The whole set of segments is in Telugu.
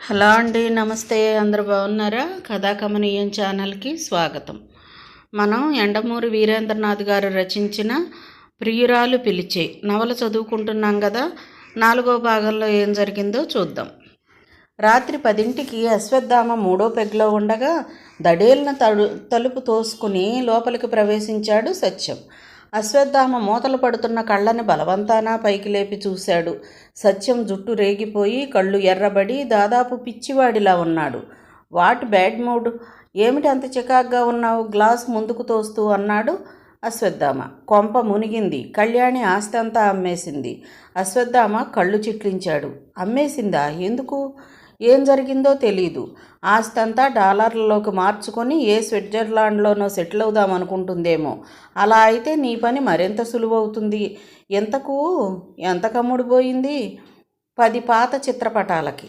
హలో అండి, నమస్తే. అందరూ బాగున్నారా? కథాకమనీయం ఛానల్కి స్వాగతం. మనం యండమూరి వీరేంద్రనాథ్ గారు రచించిన ప్రియురాలు పిలిచే నవల చదువుకుంటున్నాం కదా. 4వ భాగంలో ఏం జరిగిందో చూద్దాం. రాత్రి 10ంటికి అశ్వత్థామ 3వ పెగ్లో ఉండగా దడేలిన తలుపు తోసుకుని లోపలికి ప్రవేశించాడు సత్యం. అశ్వత్థామ మూతలు పడుతున్న కళ్ళని బలవంతాన పైకి లేపి చూశాడు. సత్యం జుట్టు రేగిపోయి కళ్ళు ఎర్రబడి దాదాపు పిచ్చివాడిలా ఉన్నాడు. వాట్ బ్యాడ్ మూడ్, ఏమిటి అంత చికాగ్గా ఉన్నావు? గ్లాస్ ముందుకు తోస్తూ అన్నాడు అశ్వత్థామ. కొంప మునిగింది. కళ్యాణి ఆస్తి అంతా అమ్మేసింది. అశ్వత్థామ కళ్ళు చిట్లించాడు. అమ్మేసిందా? ఎందుకు? ఏం జరిగిందో తెలీదు. ఆస్తంతా డాలర్లలోకి మార్చుకొని ఏ స్విట్జర్లాండ్లోనో సెటిల్ అవుదాం అనుకుంటుందేమో. అలా అయితే నీ పని మరింత సులువవుతుంది. ఎంత కమ్ముడిపోయింది? 10 పాత చిత్రపటాలకి.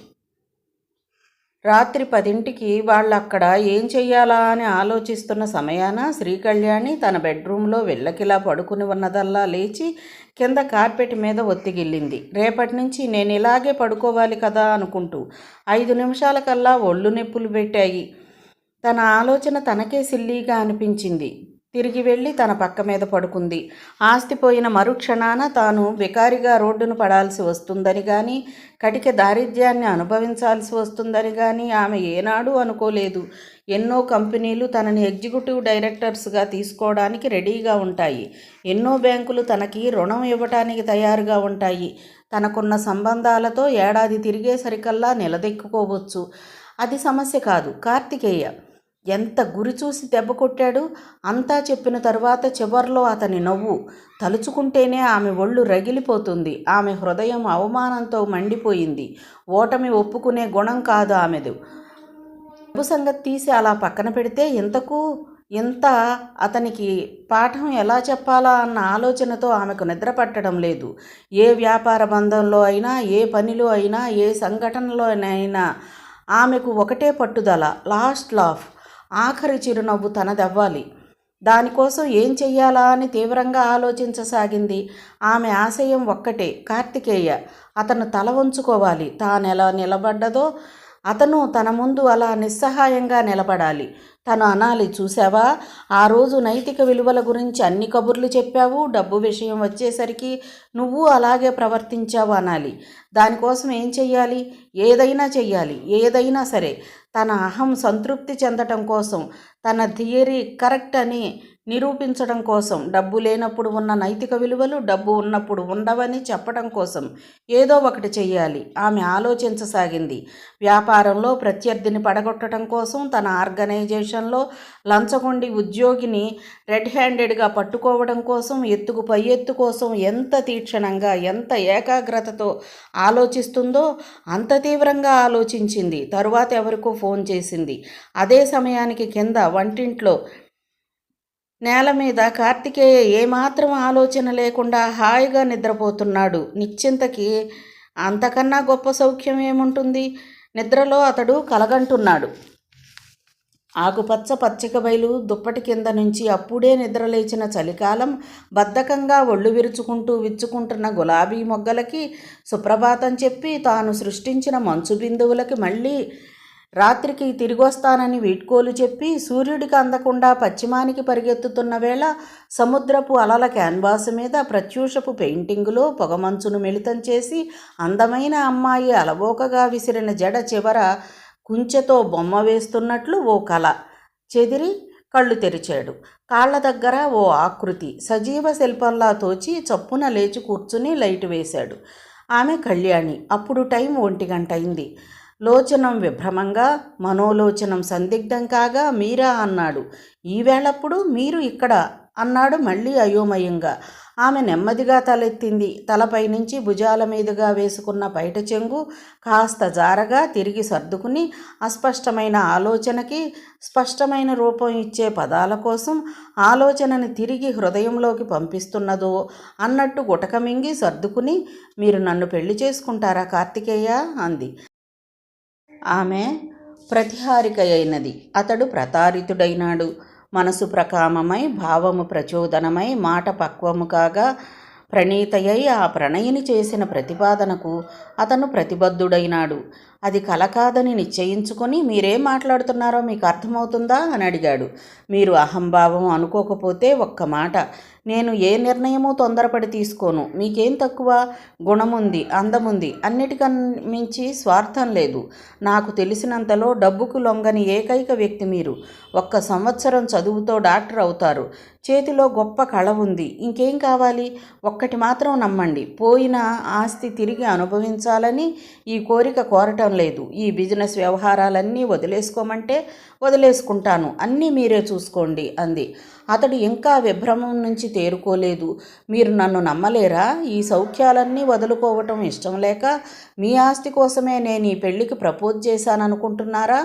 రాత్రి 10ంటికి వాళ్ళు అక్కడ ఏం చెయ్యాలా అని ఆలోచిస్తున్న సమయాన శ్రీకళ్యాణి తన బెడ్రూమ్లో వెళ్ళకిలా పడుకుని ఉన్నదల్లా లేచి కింద కార్పెట్ మీద ఒత్తిగిల్లింది. రేపటి నుంచి నేను ఇలాగే పడుకోవాలి కదా అనుకుంటూ 5 నిమిషాలకల్లా ఒళ్ళు నొప్పులు పెట్టాయి. తన ఆలోచన తనకే సిల్లీగా అనిపించింది. తిరిగి వెళ్ళి తన పక్క మీద పడుకుంది. ఆస్తిపోయిన మరుక్షణాన తాను బికారిగా రోడ్డును పడాల్సి వస్తుందని కానీ, కటిక దారిద్ర్యాన్ని అనుభవించాల్సి వస్తుందని కానీ ఆమె ఏనాడూ అనుకోలేదు. ఎన్నో కంపెనీలు తనని ఎగ్జిక్యూటివ్ డైరెక్టర్స్గా తీసుకోవడానికి రెడీగా ఉంటాయి. ఎన్నో బ్యాంకులు తనకి రుణం ఇవ్వటానికి తయారుగా ఉంటాయి. తనకున్న సంబంధాలతో ఏడాది తిరిగేసరికల్లా నిలదెక్కుకోవచ్చు. అది సమస్య కాదు. కార్తికేయ ఎంత గురి చూసి దెబ్బ కొట్టాడు. అంతా చెప్పిన తరువాత చివర్లో అతని నవ్వు తలుచుకుంటేనే ఆమె ఒళ్ళు రగిలిపోతుంది. ఆమె హృదయం అవమానంతో మండిపోయింది. ఓటమి ఒప్పుకునే గుణం కాదు ఆమెదు. డబ్బు సంగతి తీసి అలా పక్కన పెడితే ఇంత అతనికి పాఠం ఎలా చెప్పాలా అన్న ఆలోచనతో ఆమెకు నిద్ర పట్టడం లేదు. ఏ వ్యాపార బంధంలో అయినా, ఏ పనిలో అయినా, ఏ సంఘటనలోనైనా ఆమెకు ఒకటే పట్టుదల, లాస్ట్ లాఫ్, ఆఖరి చిరునవ్వు తనదవ్వాలి. దానికోసం ఏం చెయ్యాలా అని తీవ్రంగా ఆలోచించసాగింది. ఆమె ఆశయం ఒక్కటే, కార్తికేయ. అతను తల వంచుకోవాలి. తానెలా నిలబడ్డదో అతను తన ముందు అలా నిస్సహాయంగా నిలబడాలి. తను అనాలి, చూసావా, ఆ రోజు నైతిక విలువల గురించి అన్ని కబుర్లు చెప్పావు, డబ్బు విషయం వచ్చేసరికి నువ్వు అలాగే ప్రవర్తించావు అనాలి. దానికోసం ఏం చెయ్యాలి? ఏదైనా చెయ్యాలి. ఏదైనా సరే తన అహం సంతృప్తి చెందటం కోసం, తన థియరీ కరెక్ట్ అని నిరూపించడం కోసం, డబ్బు లేనప్పుడు ఉన్న నైతిక విలువలు డబ్బు ఉన్నప్పుడు ఉండవని చెప్పడం కోసం ఏదో ఒకటి చెయ్యాలి. ఆమె ఆలోచించసాగింది. వ్యాపారంలో ప్రత్యర్థిని పడగొట్టడం కోసం, తన ఆర్గనైజేషన్లో లంచగొండి ఉద్యోగిని రెడ్ హ్యాండెడ్గా పట్టుకోవడం కోసం, ఎత్తుకు పై ఎత్తు కోసం ఎంత తీక్షణంగా, ఎంత ఏకాగ్రతతో ఆలోచిస్తుందో అంత తీవ్రంగా ఆలోచించింది. తరువాత ఎవరికో ఫోన్ చేసింది. అదే సమయానికి కింద వంటింట్లో నేల మీద కార్తికేయ ఏమాత్రం ఆలోచన లేకుండా హాయిగా నిద్రపోతున్నాడు. నిశ్చింతకి అంతకన్నా గొప్ప సౌఖ్యం ఏముంటుంది? నిద్రలో అతడు కలగంటున్నాడు. ఆకుపచ్చ పచ్చిక బయలు దుప్పటి కింద నుంచి అప్పుడే నిద్రలేచిన చలికాలం బద్ధకంగా ఒళ్ళు విచ్చుకుంటున్న గులాబీ మొగ్గలకి సుప్రభాతం చెప్పి తాను సృష్టించిన మంచు బిందువులకి మళ్ళీ రాత్రికి తిరిగొస్తానని వీడ్కోలు చెప్పి సూర్యుడికి అందకుండా పశ్చిమానికి పరిగెత్తుతున్న వేళ సముద్రపు అలల క్యాన్వాసు మీద ప్రత్యూషపు పెయింటింగులో పొగమంచును మిళితం చేసి అందమైన అమ్మాయి అలవోకగా విసిరిన జడ చివర కుంచెతో బొమ్మ వేస్తున్నట్లు ఓ కళ చెదిరి కళ్ళు తెరిచాడు. కాళ్ల దగ్గర ఓ ఆకృతి సజీవ శిల్పంలా తోచి చప్పున లేచి కూర్చుని లైటు వేశాడు. ఆమె కళ్యాణి. అప్పుడు టైం 1 గంట అయింది. లోచనం విభ్రమంగా, మనోలోచనం సందిగ్ధం కాగా మీరా అన్నాడు. ఈవేళప్పుడు మీరు ఇక్కడ అన్నాడు మళ్ళీ అయోమయంగా. ఆమె నెమ్మదిగా తలెత్తింది. తలపై నుంచి భుజాల మీదుగా వేసుకున్న పైట చెంగు కాస్త జారగా తిరిగి సర్దుకుని అస్పష్టమైన ఆలోచనకి స్పష్టమైన రూపం ఇచ్చే పదాల కోసం ఆలోచనని తిరిగి హృదయంలోకి పంపిస్తున్నదో అన్నట్టు గుటక మింగి సర్దుకుని, మీరు నన్ను పెళ్లి చేసుకుంటారా కార్తికేయ అంది. ఆమె ప్రతిహారిక అయినది. అతడు ప్రతారితుడైనాడు. మనసు ప్రకామమై, భావము ప్రచోదనమై, మాట పక్వము కాగా ప్రణీతయ్యి ఆ ప్రణయిని చేసిన ప్రతిపాదనకు అతను ప్రతిబద్ధుడైనాడు. అది కల కాదని నిశ్చయించుకొని మీరేం మాట్లాడుతున్నారో మీకు అర్థమవుతుందా అని అడిగాడు. మీరు అహంభావం అనుకోకపోతే ఒక్క మాట, నేను ఏ నిర్ణయమూ తొందరపడి తీసుకోను. మీకేం తక్కువ? గుణముంది, అందముంది, అన్నిటికన్నా మించి స్వార్థం లేదు. నాకు తెలిసినంతలో డబ్బుకు లొంగని ఏకైక వ్యక్తి మీరు. 1 సంవత్సరం చదువుతో డాక్టర్ అవుతారు. చేతిలో గొప్ప కళ ఉంది. ఇంకేం కావాలి? ఒక్కటి మాత్రం నమ్మండి, పోయిన ఆస్తి తిరిగి అనుభవించాలని ఈ కోరిక కోరటం లేదు. ఈ బిజినెస్ వ్యవహారాలన్నీ వదిలేసుకోమంటే వదిలేసుకుంటాను, అన్నీ మీరే చూసుకోండి అంది. అతడు ఇంకా విభ్రమం నుంచి తేరుకోలేదు. మీరు నన్ను నమ్మలేరా? ఈ సౌఖ్యాలన్నీ వదులుకోవటం ఇష్టం లేక మీ ఆస్తి కోసమే నేను ఈ పెళ్లికి ప్రపోజ్ చేశాననుకుంటున్నారా?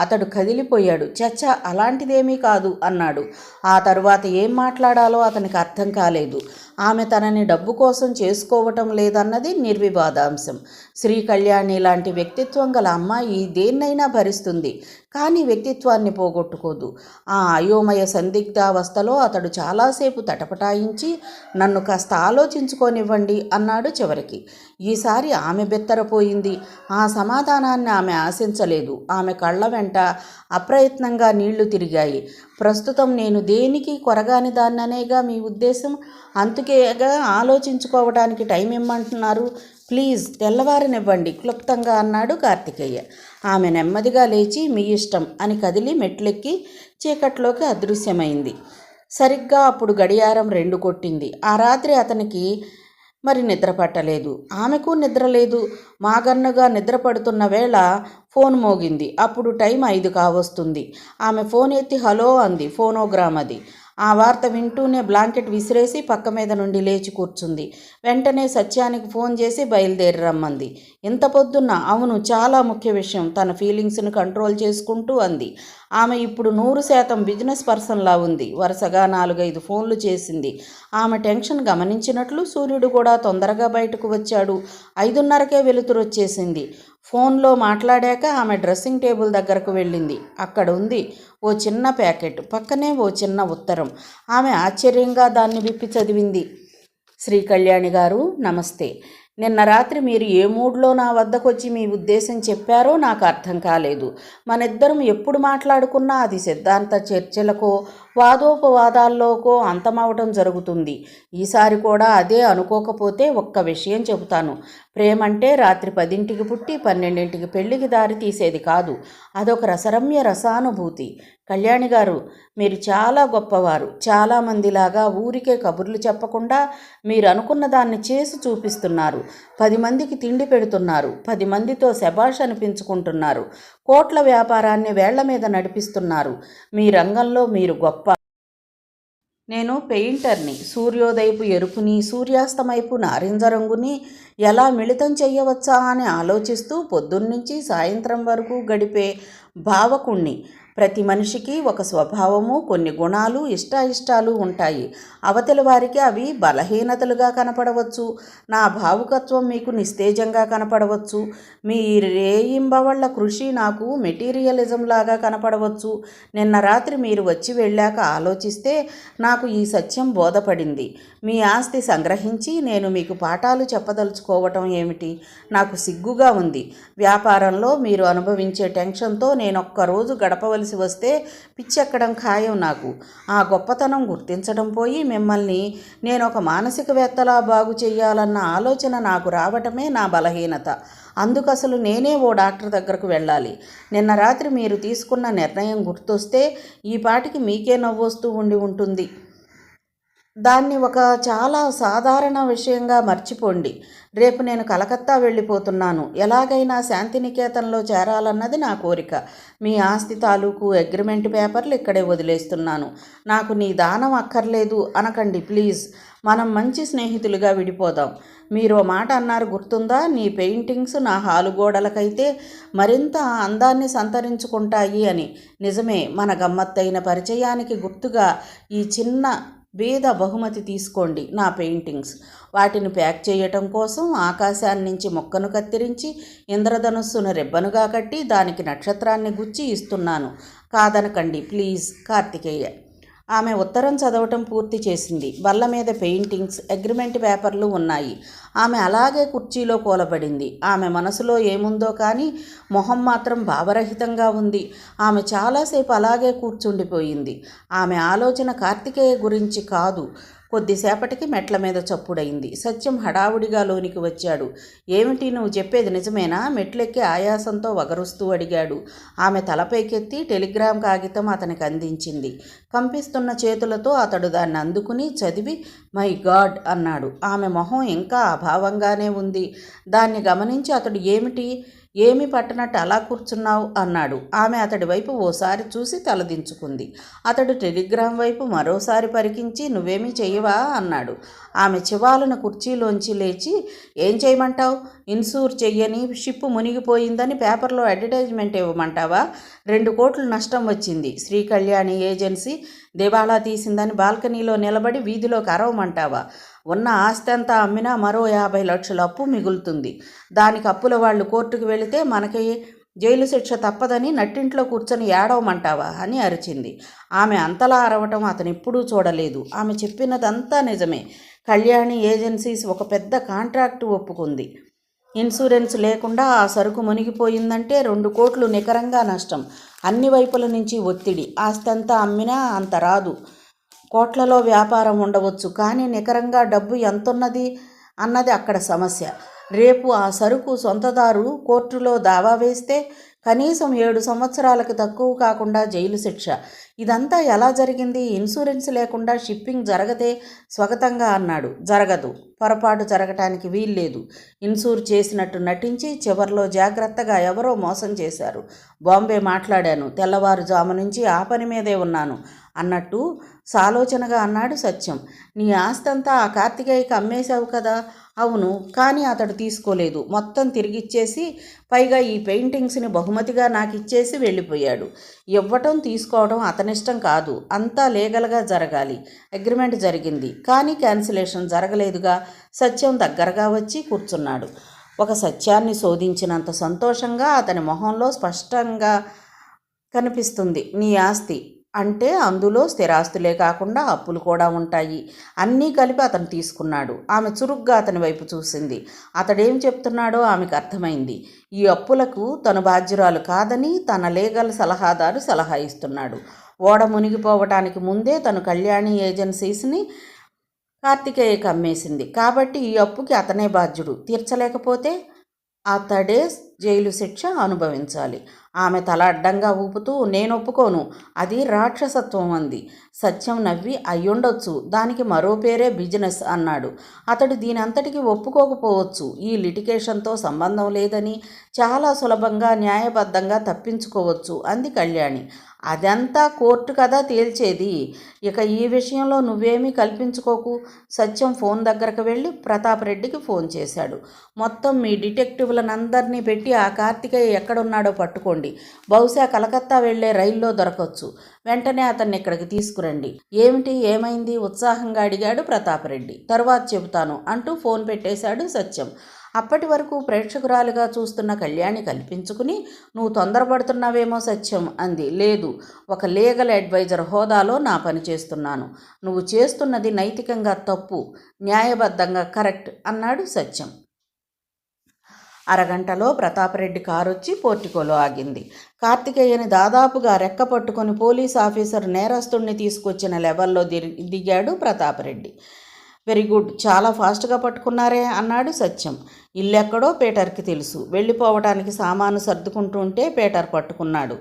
అతడు కదిలిపోయాడు. చచ్చా, అలాంటిదేమీ కాదు అన్నాడు. ఆ తరువాత ఏం మాట్లాడాలో అతనికి అర్థం కాలేదు. ఆమె తనని డబ్బు కోసం చేసుకోవటం లేదన్నది నిర్వివాదాంశం. శ్రీకళ్యాణి లాంటి వ్యక్తిత్వం గల అమ్మాయి దేన్నైనా భరిస్తుంది, కానీ వ్యక్తిత్వాన్ని పోగొట్టుకోదు. ఆ అయోమయ సందిగ్ధావస్థలో అతడు చాలాసేపు తటపటాయించి నన్ను కాస్త ఆలోచించుకోనివ్వండి అన్నాడు చివరికి. ఈసారి ఆమె బెత్తరపోయింది. ఆ సమాధానాన్ని ఆమె ఆశించలేదు. ఆమె కళ్ళ వెంట అప్రయత్నంగా నీళ్లు తిరిగాయి. ప్రస్తుతం నేను దేనికి కొరగాని దాన్ననేగా మీ ఉద్దేశం? అందుకేగా ఆలోచించుకోవడానికి టైం ఇమ్మంటున్నారు. ప్లీజ్ తెల్లవారనివ్వండి క్లుప్తంగా అన్నాడు కార్తికేయ. ఆమె నెమ్మదిగా లేచి మీ ఇష్టం అని కదిలి మెట్లెక్కి చీకట్లోకి అదృశ్యమైంది. సరిగ్గా అప్పుడు గడియారం 2 కొట్టింది. ఆ రాత్రి అతనికి మరి నిద్ర పట్టలేదు. ఆమెకు నిద్ర లేదు. మాగన్నుగా నిద్రపడుతున్న వేళ ఫోన్ మోగింది. అప్పుడు టైం 5 కావస్తుంది. ఆమె ఫోన్ ఎత్తి హలో అంది. ఫోనోగ్రామ్ అది. ఆ వార్త వింటూనే బ్లాంకెట్ విసిరేసి పక్క మీద నుండి లేచి కూర్చుంది. వెంటనే సత్యానికి ఫోన్ చేసి బయలుదేరి రమ్మంది. ఇంత పొద్దున్న? అవును, చాలా ముఖ్య విషయం. తన ఫీలింగ్స్ను కంట్రోల్ చేసుకుంటూ అంది. ఆమె ఇప్పుడు 100% బిజినెస్ పర్సన్లా ఉంది. వరుసగా 4-5 ఫోన్లు చేసింది. ఆమె టెన్షన్ గమనించినట్లు సూర్యుడు కూడా తొందరగా బయటకు వచ్చాడు. 5:30కే వెలుతురొచ్చేసింది. ఫోన్లో మాట్లాడాక ఆమె డ్రెస్సింగ్ టేబుల్ దగ్గరకు వెళ్ళింది. అక్కడ ఉంది ఓ చిన్న ప్యాకెట్, పక్కనే ఓ చిన్న ఉత్తరం. ఆమె ఆశ్చర్యంగా దాన్ని విప్పి చదివింది. శ్రీకళ్యాణి గారు, నమస్తే. నిన్న రాత్రి మీరు ఏ మూడ్లో నా వద్దకొచ్చి మీ ఉద్దేశం చెప్పారో నాకు అర్థం కాలేదు. మనిద్దరం ఎప్పుడు మాట్లాడుకున్నా అది సిద్ధాంత చర్చలకో వాదోపవాదాల్లోకో అంతమవటం జరుగుతుంది. ఈసారి కూడా అదే అనుకోకపోతే ఒక్క విషయం చెబుతాను. ప్రేమంటే రాత్రి 10ంటికి పుట్టి 12ంటికి పెళ్లికి దారి తీసేది కాదు. అదొక రసరమ్య రసానుభూతి. కళ్యాణి గారు, మీరు చాలా గొప్పవారు. చాలామందిలాగా ఊరికే కబుర్లు చెప్పకుండా మీరు అనుకున్న దాన్ని చేసి చూపిస్తున్నారు. 10 మందికి తిండి పెడుతున్నారు. 10 మందితో శభాష్ అనిపించుకుంటున్నారు. కోట్ల వ్యాపారాన్ని వేళ్ల మీద నడిపిస్తున్నారు. మీ రంగంలో మీరు గొప్ప. నేను పెయింటర్ని. సూర్యోదయపు ఎరుపుని, సూర్యాస్తమైపు నారింజ రంగుని ఎలా మిళితం చెయ్యవచ్చా అని ఆలోచిస్తూ పొద్దున్నుంచి సాయంత్రం వరకు గడిపే భావకుణ్ణి. ప్రతి మనిషికి ఒక స్వభావము, కొన్ని గుణాలు, ఇష్టాయిష్టాలు ఉంటాయి. అవతలి వారికి అవి బలహీనతలుగా కనపడవచ్చు. నా భావుకత్వం మీకు నిస్తేజంగా కనపడవచ్చు. మీ రేయింబవళ్ల కృషి నాకు మెటీరియలిజం లాగా కనపడవచ్చు. నిన్న రాత్రి మీరు వచ్చి వెళ్ళాక ఆలోచిస్తే నాకు ఈ సత్యం బోధపడింది. మీ ఆస్తి సంగ్రహించి నేను మీకు పాఠాలు చెప్పదలుచుకోవటం ఏమిటి? నాకు సిగ్గుగా ఉంది. వ్యాపారంలో మీరు అనుభవించే టెన్షన్తో నేనొక్కరోజు గడపవలసి వస్తే పిచ్చెక్కడం ఖాయం నాకు. ఆ గొప్పతనం గుర్తించడం పోయి మిమ్మల్ని నేను ఒక మానసికవేత్తలా బాగు చెయ్యాలన్న ఆలోచన నాకు రావటమే నా బలహీనత. అందుకు అసలు నేనే ఓ డాక్టర్ దగ్గరకు వెళ్ళాలి. నిన్న రాత్రి మీరు తీసుకున్న నిర్ణయం గుర్తొస్తే ఈ పాటికి మీకే నవ్వొస్తూ ఉండి ఉంటుంది. దాన్ని ఒక చాలా సాధారణ విషయంగా మర్చిపోండి. రేపు నేను కలకత్తా వెళ్ళిపోతున్నాను. ఎలాగైనా శాంతినికేతన్లో చేరాలన్నది నా కోరిక. మీ ఆస్తి తాలూకు అగ్రిమెంట్ పేపర్లు ఇక్కడే వదిలేస్తున్నాను. నాకు నీ దానం అక్కర్లేదు అనకండి ప్లీజ్. మనం మంచి స్నేహితులుగా విడిపోదాం. మీరు మాట అన్నారు గుర్తుందా? నీ పెయింటింగ్స్ నా హాలు గోడలకైతే మరింత అందాన్ని సంతరించుకుంటాయి అని. నిజమే. మన గమ్మత్తైన పరిచయానికి గుర్తుగా ఈ చిన్న వేద బహుమతి తీసుకోండి. నా పెయింటింగ్స్. వాటిని ప్యాక్ చేయటం కోసం ఆకాశాన్నించి మొక్కను కత్తిరించి ఇంద్రధనుస్సును రెబ్బనుగా కట్టి దానికి నక్షత్రాన్ని గుచ్చి ఇస్తున్నాను. కాదనకండి ప్లీజ్. కార్తికేయ. ఆమె ఉత్తరం చదవటం పూర్తి చేసింది. బల్ల మీద పెయింటింగ్స్, అగ్రిమెంట్ పేపర్లు ఉన్నాయి. ఆమె అలాగే కుర్చీలో కూలబడింది. ఆమె మనసులో ఏముందో కానీ మొహం మాత్రం భావరహితంగా ఉంది. ఆమె చాలాసేపు అలాగే కూర్చుండిపోయింది. ఆమె ఆలోచన కార్తికేయ గురించి కాదు. కొద్దిసేపటికి మెట్ల మీద చప్పుడైంది. సత్యం హడావుడిగా లోనికి వచ్చాడు. ఏమిటి, నువ్వు చెప్పేది నిజమేనా? మెట్లెక్కి ఆయాసంతో వగరుస్తూ అడిగాడు. ఆమె తలపైకెత్తి టెలిగ్రామ్ కాగితం అతనికి అందించింది. కంపిస్తున్న చేతులతో అతడు దాన్ని అందుకుని చదివి మై గాడ్ అన్నాడు. ఆమె మొహం ఇంకా అభావంగానే ఉంది. దాన్ని గమనించి అతడు ఏమి పట్టనట్టు అలా కూర్చున్నావు అన్నాడు. ఆమె అతడి వైపు ఓసారి చూసి తలదించుకుంది. అతడు టెలిగ్రామ్ వైపు మరోసారి పరికించి నువ్వేమీ చెయ్యవా అన్నాడు. ఆమె చివాలున కుర్చీలోంచి లేచి ఏం చేయమంటావు? ఇన్సూర్ చెయ్యని షిప్పు మునిగిపోయిందని పేపర్లో అడ్వర్టైజ్మెంట్ ఇవ్వమంటావా? 2 కోట్లు నష్టం వచ్చింది. శ్రీకళ్యాణి ఏజెన్సీ దివాళా తీసిందని బాల్కనీలో నిలబడి వీధిలోకి అరవమంటావా? ఉన్న ఆస్తి అంతా అమ్మినా మరో 50 లక్షల అప్పు మిగులుతుంది. దానికి అప్పుల వాళ్ళు కోర్టుకు వెళితే మనకి జైలు శిక్ష తప్పదని నట్టింట్లో కూర్చొని ఏడవమంటావా అని అరిచింది. ఆమె అంతలా అరవటం అతను ఎప్పుడూ చూడలేదు. ఆమె చెప్పినదంతా నిజమే. కళ్యాణి ఏజెన్సీస్ ఒక పెద్ద కాంట్రాక్టు ఒప్పుకుంది. ఇన్సూరెన్స్ లేకుండా ఆ సరుకు మునిగిపోయిందంటే 2 కోట్లు నికరంగా నష్టం. అన్ని వైపుల నుంచి ఒత్తిడి. ఆస్తి అంతా అమ్మినా అంత రాదు. కోట్లలో వ్యాపారం ఉండవచ్చు, కానీ నికరంగా డబ్బు ఎంతున్నది అన్నది అక్కడ సమస్య. రేపు ఆ సరుకు సొంతదారు కోర్టులో దావా వేస్తే కనీసం 7 సంవత్సరాలకు తక్కువ కాకుండా జైలు శిక్ష. ఇదంతా ఎలా జరిగింది? ఇన్సూరెన్స్ లేకుండా షిప్పింగ్ జరగదే స్వాగతంగా అన్నాడు. జరగదు, పొరపాటు జరగటానికి వీల్లేదు. ఇన్సూర్ చేసినట్టు నటించి చివర్లో జాగ్రత్తగా ఎవరో మోసం చేశారు. బాంబే మాట్లాడాను, తెల్లవారుజాము నుంచి ఆ పని మీదే ఉన్నాను అన్నట్టు సాలోచనగా అన్నాడు సత్యం. నీ ఆస్తంతా ఆ కార్తికేయకి అమ్మేశావు కదా? అవును, కానీ అతడు తీసుకోలేదు. మొత్తం తిరిగిచ్చేసి పైగా ఈ పెయింటింగ్స్ని బహుమతిగా నాకు ఇచ్చేసి వెళ్ళిపోయాడు. ఇవ్వటం తీసుకోవడం అతనిష్టం కాదు, అంతా లీగల్గా జరగాలి. అగ్రిమెంట్ జరిగింది, కానీ క్యాన్సిలేషన్ జరగలేదుగా. సత్యం దగ్గరగా వచ్చి కూర్చున్నాడు. ఒక సత్యాన్ని శోధించినంత సంతోషంగా అతని మొహంలో స్పష్టంగా కనిపిస్తుంది. నీ ఆస్తి అంటే అందులో స్థిరాస్తులే కాకుండా అప్పులు కూడా ఉంటాయి. అన్నీ కలిపి అతను తీసుకున్నాడు. ఆమె చురుగ్గా అతని వైపు చూసింది. అతడేం చెప్తున్నాడో ఆమెకు అర్థమైంది. ఈ అప్పులకు తను బాధ్యురాలు కాదని తన లీగల్ సలహాదారు సలహా ఇస్తున్నాడు. ఓడ మునిగిపోవటానికి ముందే తను కళ్యాణి ఏజెన్సీస్ని కార్తికేయకి అమ్మేసింది. కాబట్టి ఈ అప్పుకి అతనే బాధ్యుడు. తీర్చలేకపోతే అతడే జైలు శిక్ష అనుభవించాలి. ఆమె తల అడ్డంగా ఊపుతూ నేను ఒప్పుకోను, అది రాక్షసత్వం అంది. సత్యం నవ్వి అయ్యుండొచ్చు, దానికి మరో పేరే బిజినెస్ అన్నాడు. అతడు దీనంతటికీ ఒప్పుకోకపోవచ్చు. ఈ లిటిగేషన్తో సంబంధం లేదని చాలా సులభంగా న్యాయబద్ధంగా తప్పించుకోవచ్చు అంది కళ్యాణి. అదంతా కోర్టు కదా తేల్చేది. ఇక ఈ విషయంలో నువ్వేమీ కల్పించుకోకు. సత్యం ఫోన్ దగ్గరకు వెళ్ళి ప్రతాప్ రెడ్డికి ఫోన్ చేశాడు. మొత్తం మీ డిటెక్టివ్లనందరినీ పెట్టి ఆ కార్తికేయ ఎక్కడున్నాడో పట్టుకోండి. బహుశా కలకత్తా వెళ్లే రైల్లో దొరకవచ్చు. వెంటనే అతన్ని ఇక్కడికి తీసుకురండి. ఏమైంది ఉత్సాహంగా అడిగాడు ప్రతాప్ రెడ్డి. తరువాత చెబుతాను అంటూ ఫోన్ పెట్టేశాడు సత్యం. అప్పటి వరకు ప్రేక్షకురాలుగా చూస్తున్న కళ్యాణి కల్పించుకుని నువ్వు తొందరపడుతున్నావేమో సత్యం అంది. లేదు, ఒక లీగల్ అడ్వైజర్ హోదాలో నా పని చేస్తున్నాను. నువ్వు చేస్తున్నది నైతికంగా తప్పు, న్యాయబద్ధంగా కరెక్ట్ అన్నాడు సత్యం. అరగంటలో ప్రతాపరెడ్డి కారొచ్చి పోర్టికోలో ఆగింది. కార్తికేయని దాదాపుగా రెక్క పట్టుకొని పోలీస్ ఆఫీసర్ నేరస్తుడిని తీసుకొచ్చిన లెవెల్లో దిగాడు ప్రతాపరెడ్డి. వెరీ గుడ్, చాలా ఫాస్ట్గా పట్టుకున్నారే అన్నాడు సత్యం. ఇల్లెక్కడో పీటర్కి తెలుసు. వెళ్ళిపోవటానికి సామాను సర్దుకుంటుంటే పీటర్ పట్టుకున్నాడు.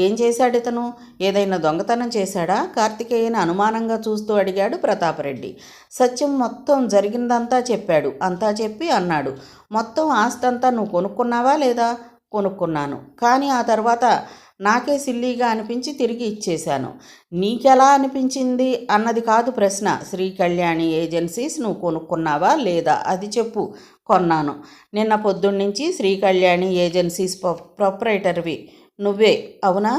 ఏం చేశాడు ఇతను? ఏదైనా దొంగతనం చేశాడా? కార్తికేయని అనుమానంగా చూస్తూ అడిగాడు ప్రతాపరెడ్డి. సత్యం మొత్తం జరిగిందంతా చెప్పాడు. అంతా చెప్పి అన్నాడు, మొత్తం ఆస్తంతా నువ్వు కొనుక్కున్నావా లేదా? కొనుక్కున్నాను, కానీ ఆ తర్వాత నాకే సిల్లీగా అనిపించి తిరిగి ఇచ్చేశాను. నీకెలా అనిపించింది అన్నది కాదు ప్రశ్న. శ్రీకళ్యాణి ఏజెన్సీస్ నువ్వు కొనుక్కున్నావా లేదా అది చెప్పు. కొన్నాను. నిన్న పొద్దున్నుంచి శ్రీకళ్యాణి ఏజెన్సీస్ ప్రొప్రైటర్వి నువ్వే, అవునా?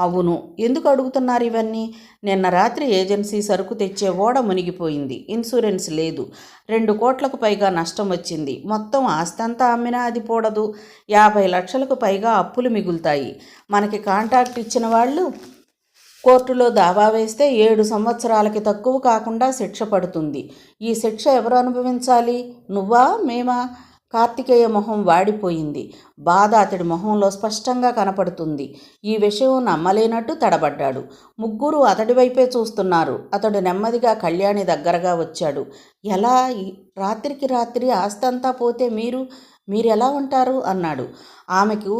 అవును. ఎందుకు అడుగుతున్నారు ఇవన్నీ? నిన్న రాత్రి ఏజెన్సీ సరుకు తెచ్చే ఓడ మునిగిపోయింది. ఇన్సూరెన్స్ లేదు. 2 కోట్లకు పైగా నష్టం వచ్చింది. మొత్తం ఆస్తంతా అమ్మినా అది పోడదు. 50 లక్షలకు పైగా అప్పులు మిగులుతాయి. మనకి కాంట్రాక్ట్ ఇచ్చిన వాళ్ళు కోర్టులో దావా వేస్తే 7 సంవత్సరాలకి తక్కువ కాకుండా శిక్ష పడుతుంది. ఈ శిక్ష ఎవరు అనుభవించాలి? నువ్వా, మేమా? కార్తికేయ మొహం వాడిపోయింది. బాధ అతడి మొహంలో స్పష్టంగా కనపడుతుంది. ఈ విషయం నమ్మలేనట్టు తడబడ్డాడు. ముగ్గురు అతడి వైపే చూస్తున్నారు. అతడు నెమ్మదిగా కళ్యాణి దగ్గరగా వచ్చాడు. ఎలా? రాత్రికి రాత్రి ఆస్తంతా పోతే మీరెలా ఉంటారు అన్నాడు. ఆమెకు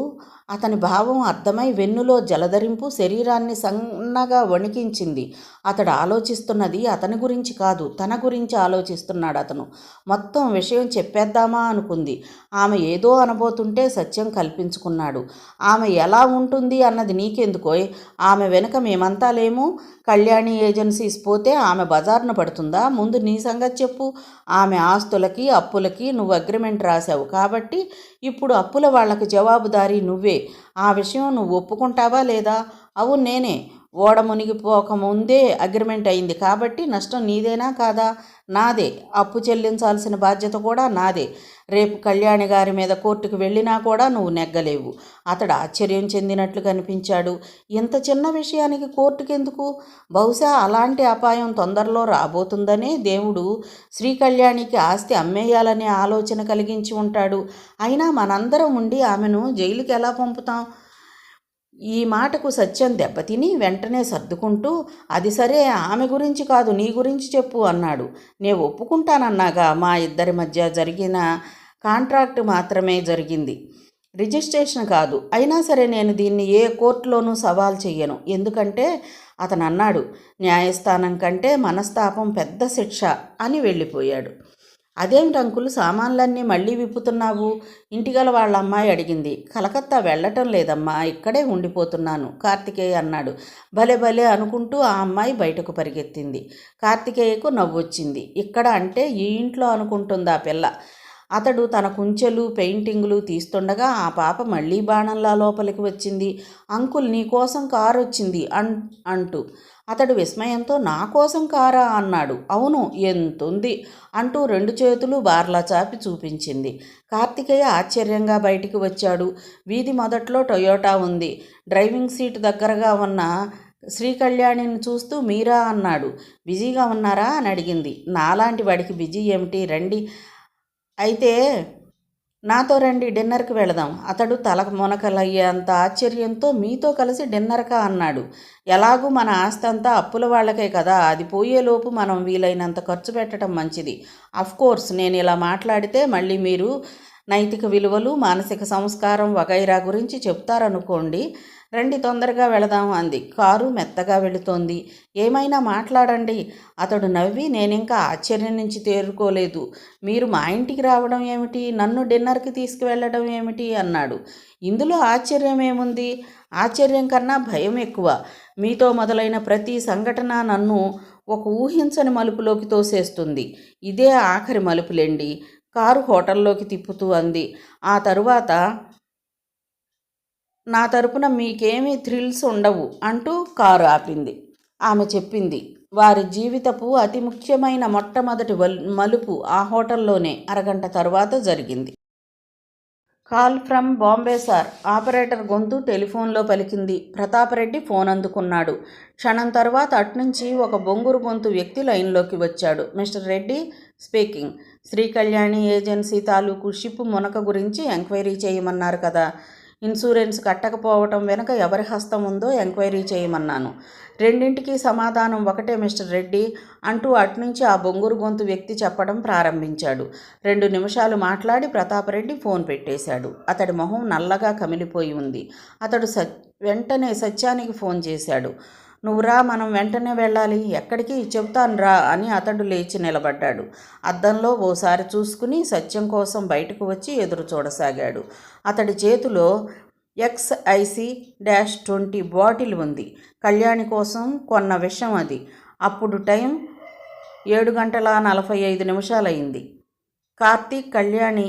అతని భావం అర్థమై వెన్నులో జలధరింపు శరీరాన్ని సన్నగా వణికించింది. అతడు ఆలోచిస్తున్నది అతని గురించి కాదు, తన గురించి ఆలోచిస్తున్నాడు అతను. మొత్తం విషయం చెప్పేద్దామా అనుకుంది. ఆమె ఏదో అనబోతుంటే సత్యం కల్పించుకున్నాడు. ఆమె ఎలా ఉంటుంది అన్నది నీకెందుకోయ్? ఆమె వెనుక మేమంతా లేము. కళ్యాణి ఏజెన్సీస్ పోతే ఆమె బజార్న పడుతుందా? ముందు నీ సంగతి చెప్పు. ఆమె ఆస్తులకి అప్పులకి నువ్వు అగ్రిమెంట్ రాశావు కాబట్టి ఇప్పుడు అప్పుల వాళ్లకు జవాబుదారీ నువ్వే. ఆ విషయం నువ్వు ఒప్పుకుంటావా లేదా? అవును, నేనే. ఓడ మునిగిపోకముందే అగ్రిమెంట్ అయింది కాబట్టి నష్టం నీదేనా కాదా? నాదే. అప్పు చెల్లించాల్సిన బాధ్యత కూడా నాదే. రేపు కళ్యాణి గారి మీద కోర్టుకు వెళ్ళినా కూడా నువ్వు నెగ్గలేవు. అతడు ఆశ్చర్యం చెందినట్లు కనిపించాడు. ఇంత చిన్న విషయానికి కోర్టుకెందుకు? బహుశా అలాంటి అపాయం తొందరలో రాబోతుందనే దేవుడు శ్రీకళ్యాణికి ఆస్తి అమ్మేయాలనే ఆలోచన కలిగించి ఉంటాడు. అయినా మనందరం ఉండి ఆమెను జైలుకి ఎలా పంపుతాం? ఈ మాటకు సత్యం దెబ్బతిని వెంటనే సర్దుకుంటూ, అది సరే, ఆమె గురించి కాదు, నీ గురించి చెప్పు అన్నాడు. నేను ఒప్పుకుంటానన్నాగా. మా ఇద్దరి మధ్య జరిగిన కాంట్రాక్ట్ మాత్రమే జరిగింది, రిజిస్ట్రేషన్ కాదు. అయినా సరే నేను దీన్ని ఏ కోర్టులోనూ సవాల్ చెయ్యను. ఎందుకంటే అతను అన్నాడు, న్యాయస్థానం కంటే మనస్తాపం పెద్ద శిక్ష అని వెళ్ళిపోయాడు. అదేమిటి అంకుల్, సామాన్లన్నీ మళ్ళీ విప్పుతున్నావు? ఇంటిగల వాళ్ళ అమ్మాయి అడిగింది. కలకత్తా వెళ్ళటం లేదమ్మా, ఇక్కడే ఉండిపోతున్నాను, కార్తికేయ అన్నాడు. భలే భలే అనుకుంటూ ఆ అమ్మాయి బయటకు పరిగెత్తింది. కార్తికేయకు నవ్వొచ్చింది. ఇక్కడ అంటే ఈ ఇంట్లో అనుకుంటుంది ఆ పిల్ల. అతడు తన కుంచెలు పెయింటింగులు తీస్తుండగా ఆ పాప మళ్ళీ బాణంలా లోపలికి వచ్చింది. అంకుల్, నీకోసం కారు వచ్చింది అంటూ. అతడు విస్మయంతో, నా కోసం కారా అన్నాడు. అవును, ఎంతుంది అంటూ 2 చేతులు బార్లా చాపి చూపించింది. కార్తికేయ ఆశ్చర్యంగా బయటికి వచ్చాడు. వీధి మొదట్లో టొయోటా ఉంది. డ్రైవింగ్ సీటు దగ్గరగా ఉన్న శ్రీకళ్యాణిని చూస్తూ మీరా అన్నాడు. బిజీగా ఉన్నారా అని అడిగింది. నాలాంటి వాడికి బిజీ ఏమిటి, రండి. అయితే నాతో రండి, డిన్నర్కి వెళదాం. అతడు తల మొనకలయ్యేంత ఆశ్చర్యంతో, మీతో కలిసి డిన్నర్కా అన్నాడు. ఎలాగూ మన ఆస్తి అంతా అప్పుల వాళ్ళకే కదా, అది పోయేలోపు మనం వీలైనంత ఖర్చు పెట్టడం మంచిది. అఫ్కోర్స్ నేను ఇలా మాట్లాడితే మళ్ళీ మీరు నైతిక విలువలు, మానసిక సంస్కారం వగైరా గురించి చెప్తారనుకోండి. రండి, తొందరగా వెళదాం అంది. కారు మెత్తగా వెళుతోంది. ఏమైనా మాట్లాడండి. అతడు నవ్వి, నేనింకా ఆశ్చర్యం నుంచి తేరుకోలేదు. మీరు మా ఇంటికి రావడం ఏమిటి, నన్ను డిన్నర్కి తీసుకువెళ్ళడం ఏమిటి అన్నాడు. ఇందులో ఆశ్చర్యం ఏముంది? ఆశ్చర్యం కన్నా భయం ఎక్కువ. మీతో మొదలైన ప్రతి సంఘటన నన్ను ఒక ఊహించని మలుపులోకి తోసేస్తుంది. ఇదే ఆఖరి మలుపులేండి. కారు హోటల్లోకి తిప్పుతూ అంది. ఆ తరువాత నా తరపున మీకేమీ థ్రిల్స్ ఉండవు అంటూ కారు ఆపింది. ఆమె చెప్పింది. వారి జీవితపు అతి ముఖ్యమైన మొట్టమొదటి మలుపు ఆ హోటల్లోనే అరగంట తరువాత జరిగింది. Call from Bombay sir. Operator గొంతు టెలిఫోన్లో పలికింది. ప్రతాపరెడ్డి ఫోన్ అందుకున్నాడు. క్షణం తర్వాత అట్నుంచి ఒక బొంగురు గొంతు వ్యక్తి లైన్లోకి వచ్చాడు. Mister Reddy speaking. Srikalyani agency తాలూకు షిప్ మునక గురించి ఎంక్వైరీ చేయమన్నారు కదా. ఇన్సూరెన్స్ కట్టకపోవటం వెనుక ఎవరి హస్తం ఉందో ఎంక్వైరీ చేయమన్నాను. రెండింటికి సమాధానం ఒకటే మిస్టర్ రెడ్డి అంటూ అట్నుంచి ఆ బొంగురు గొంతు వ్యక్తి చెప్పడం ప్రారంభించాడు. 2 నిమిషాలు మాట్లాడి ప్రతాపరెడ్డి ఫోన్ పెట్టేశాడు. అతడి మొహం నల్లగా కమిలిపోయి ఉంది. అతడు వెంటనే సత్యానికి ఫోన్ చేశాడు. నువ్వు రా, మనం వెంటనే వెళ్ళాలి. ఎక్కడికి? చెబుతాను రా అని అతడు లేచి నిలబడ్డాడు. అద్దంలో ఓసారి చూసుకుని సత్యం కోసం బయటకు వచ్చి ఎదురు చూడసాగాడు. అతడి చేతిలో XIC-20 బాటిల్ ఉంది. కళ్యాణి కోసం కొన్న విషం అది. అప్పుడు టైం 7:45 కార్తీక్ కళ్యాణి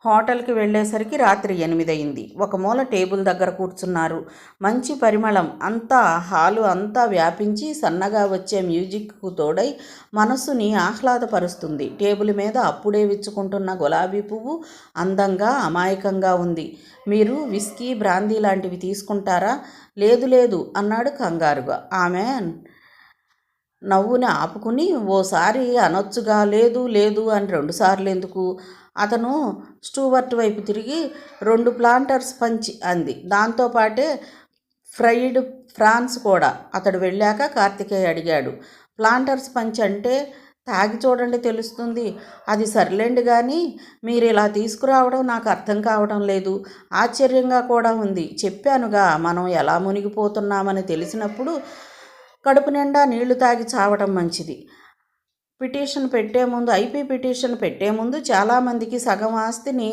హోటల్కి వెళ్ళేసరికి రాత్రి 8 అయింది. ఒక మూల టేబుల్ దగ్గర కూర్చున్నారు. మంచి పరిమళం అంతా హాలు అంతా వ్యాపించి సన్నగా వచ్చే మ్యూజిక్కు తోడై మనస్సుని ఆహ్లాదపరుస్తుంది. టేబుల్ మీద అప్పుడే విచ్చుకుంటున్న గులాబీ పువ్వు అందంగా అమాయకంగా ఉంది. మీరు విస్కీ బ్రాందీ లాంటివి తీసుకుంటారా? లేదు లేదు అన్నాడు కంగారుగా. ఆమె నవ్వుని ఆపుకుని ఓసారి అనొచ్చుగా. లేదు లేదు అని 2 సార్లు ఎందుకు? అతను స్టూవర్ట్ వైపు తిరిగి 2 ప్లాంటర్స్ పంచ్ అంది. దాంతోపాటే ఫ్రైడ్ ఫ్రాన్స్ కూడా. అతడు వెళ్ళాక కార్తికేయ అడిగాడు, ప్లాంటర్స్ పంచ్ అంటే? తాగి చూడండి తెలుస్తుంది. అది సర్లేండి కానీ మీరు ఇలా తీసుకురావడం నాకు అర్థం కావడం లేదు. ఆశ్చర్యంగా కూడా ఉంది. చెప్పానుగా, మనం ఎలా మునిగిపోతున్నామని తెలిసినప్పుడు కడుపు నిండా నీళ్లు తాగి చావడం మంచిది. ఐపీ పిటిషన్ పెట్టే ముందు చాలామందికి సగం ఆస్తిని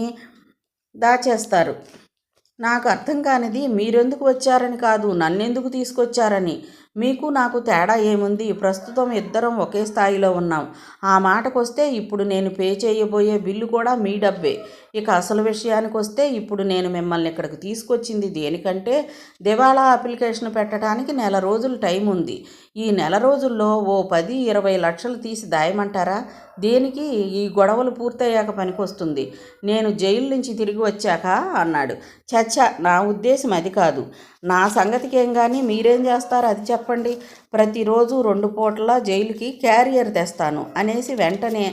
దాచేస్తారు. నాకు అర్థం కానిది మీరెందుకు వచ్చారని కాదు, నన్నెందుకు తీసుకొచ్చారని. మీకు నాకు తేడా ఏముంది? ప్రస్తుతం ఇద్దరం ఒకే స్థాయిలో ఉన్నాం. ఆ మాటకొస్తే ఇప్పుడు నేను పే చేయబోయే బిల్లు కూడా మీ డబ్బే. ఇక అసలు విషయానికి వస్తే ఇప్పుడు నేను మిమ్మల్ని ఇక్కడికి తీసుకొచ్చింది దేనికంటే, దివాళా అప్లికేషన్ పెట్టడానికి 1 నెల రోజులు టైం ఉంది. ఈ 1 నెల రోజుల్లో ఓ 10-20 లక్షలు తీసి దాయమంటారా? దేనికి? ఈ గొడవలు పూర్తయ్యాక పనికొస్తుంది. నేను జైలు నుంచి తిరిగి వచ్చాక అన్నాడు. చచ్చా, నా ఉద్దేశం అది కాదు. నా సంగతికేం కానీ మీరేం చేస్తారు అది చెప్పండి. ప్రతిరోజు 2 పూటలా జైలుకి క్యారియర్ తెస్తాను అనేసి వెంటనే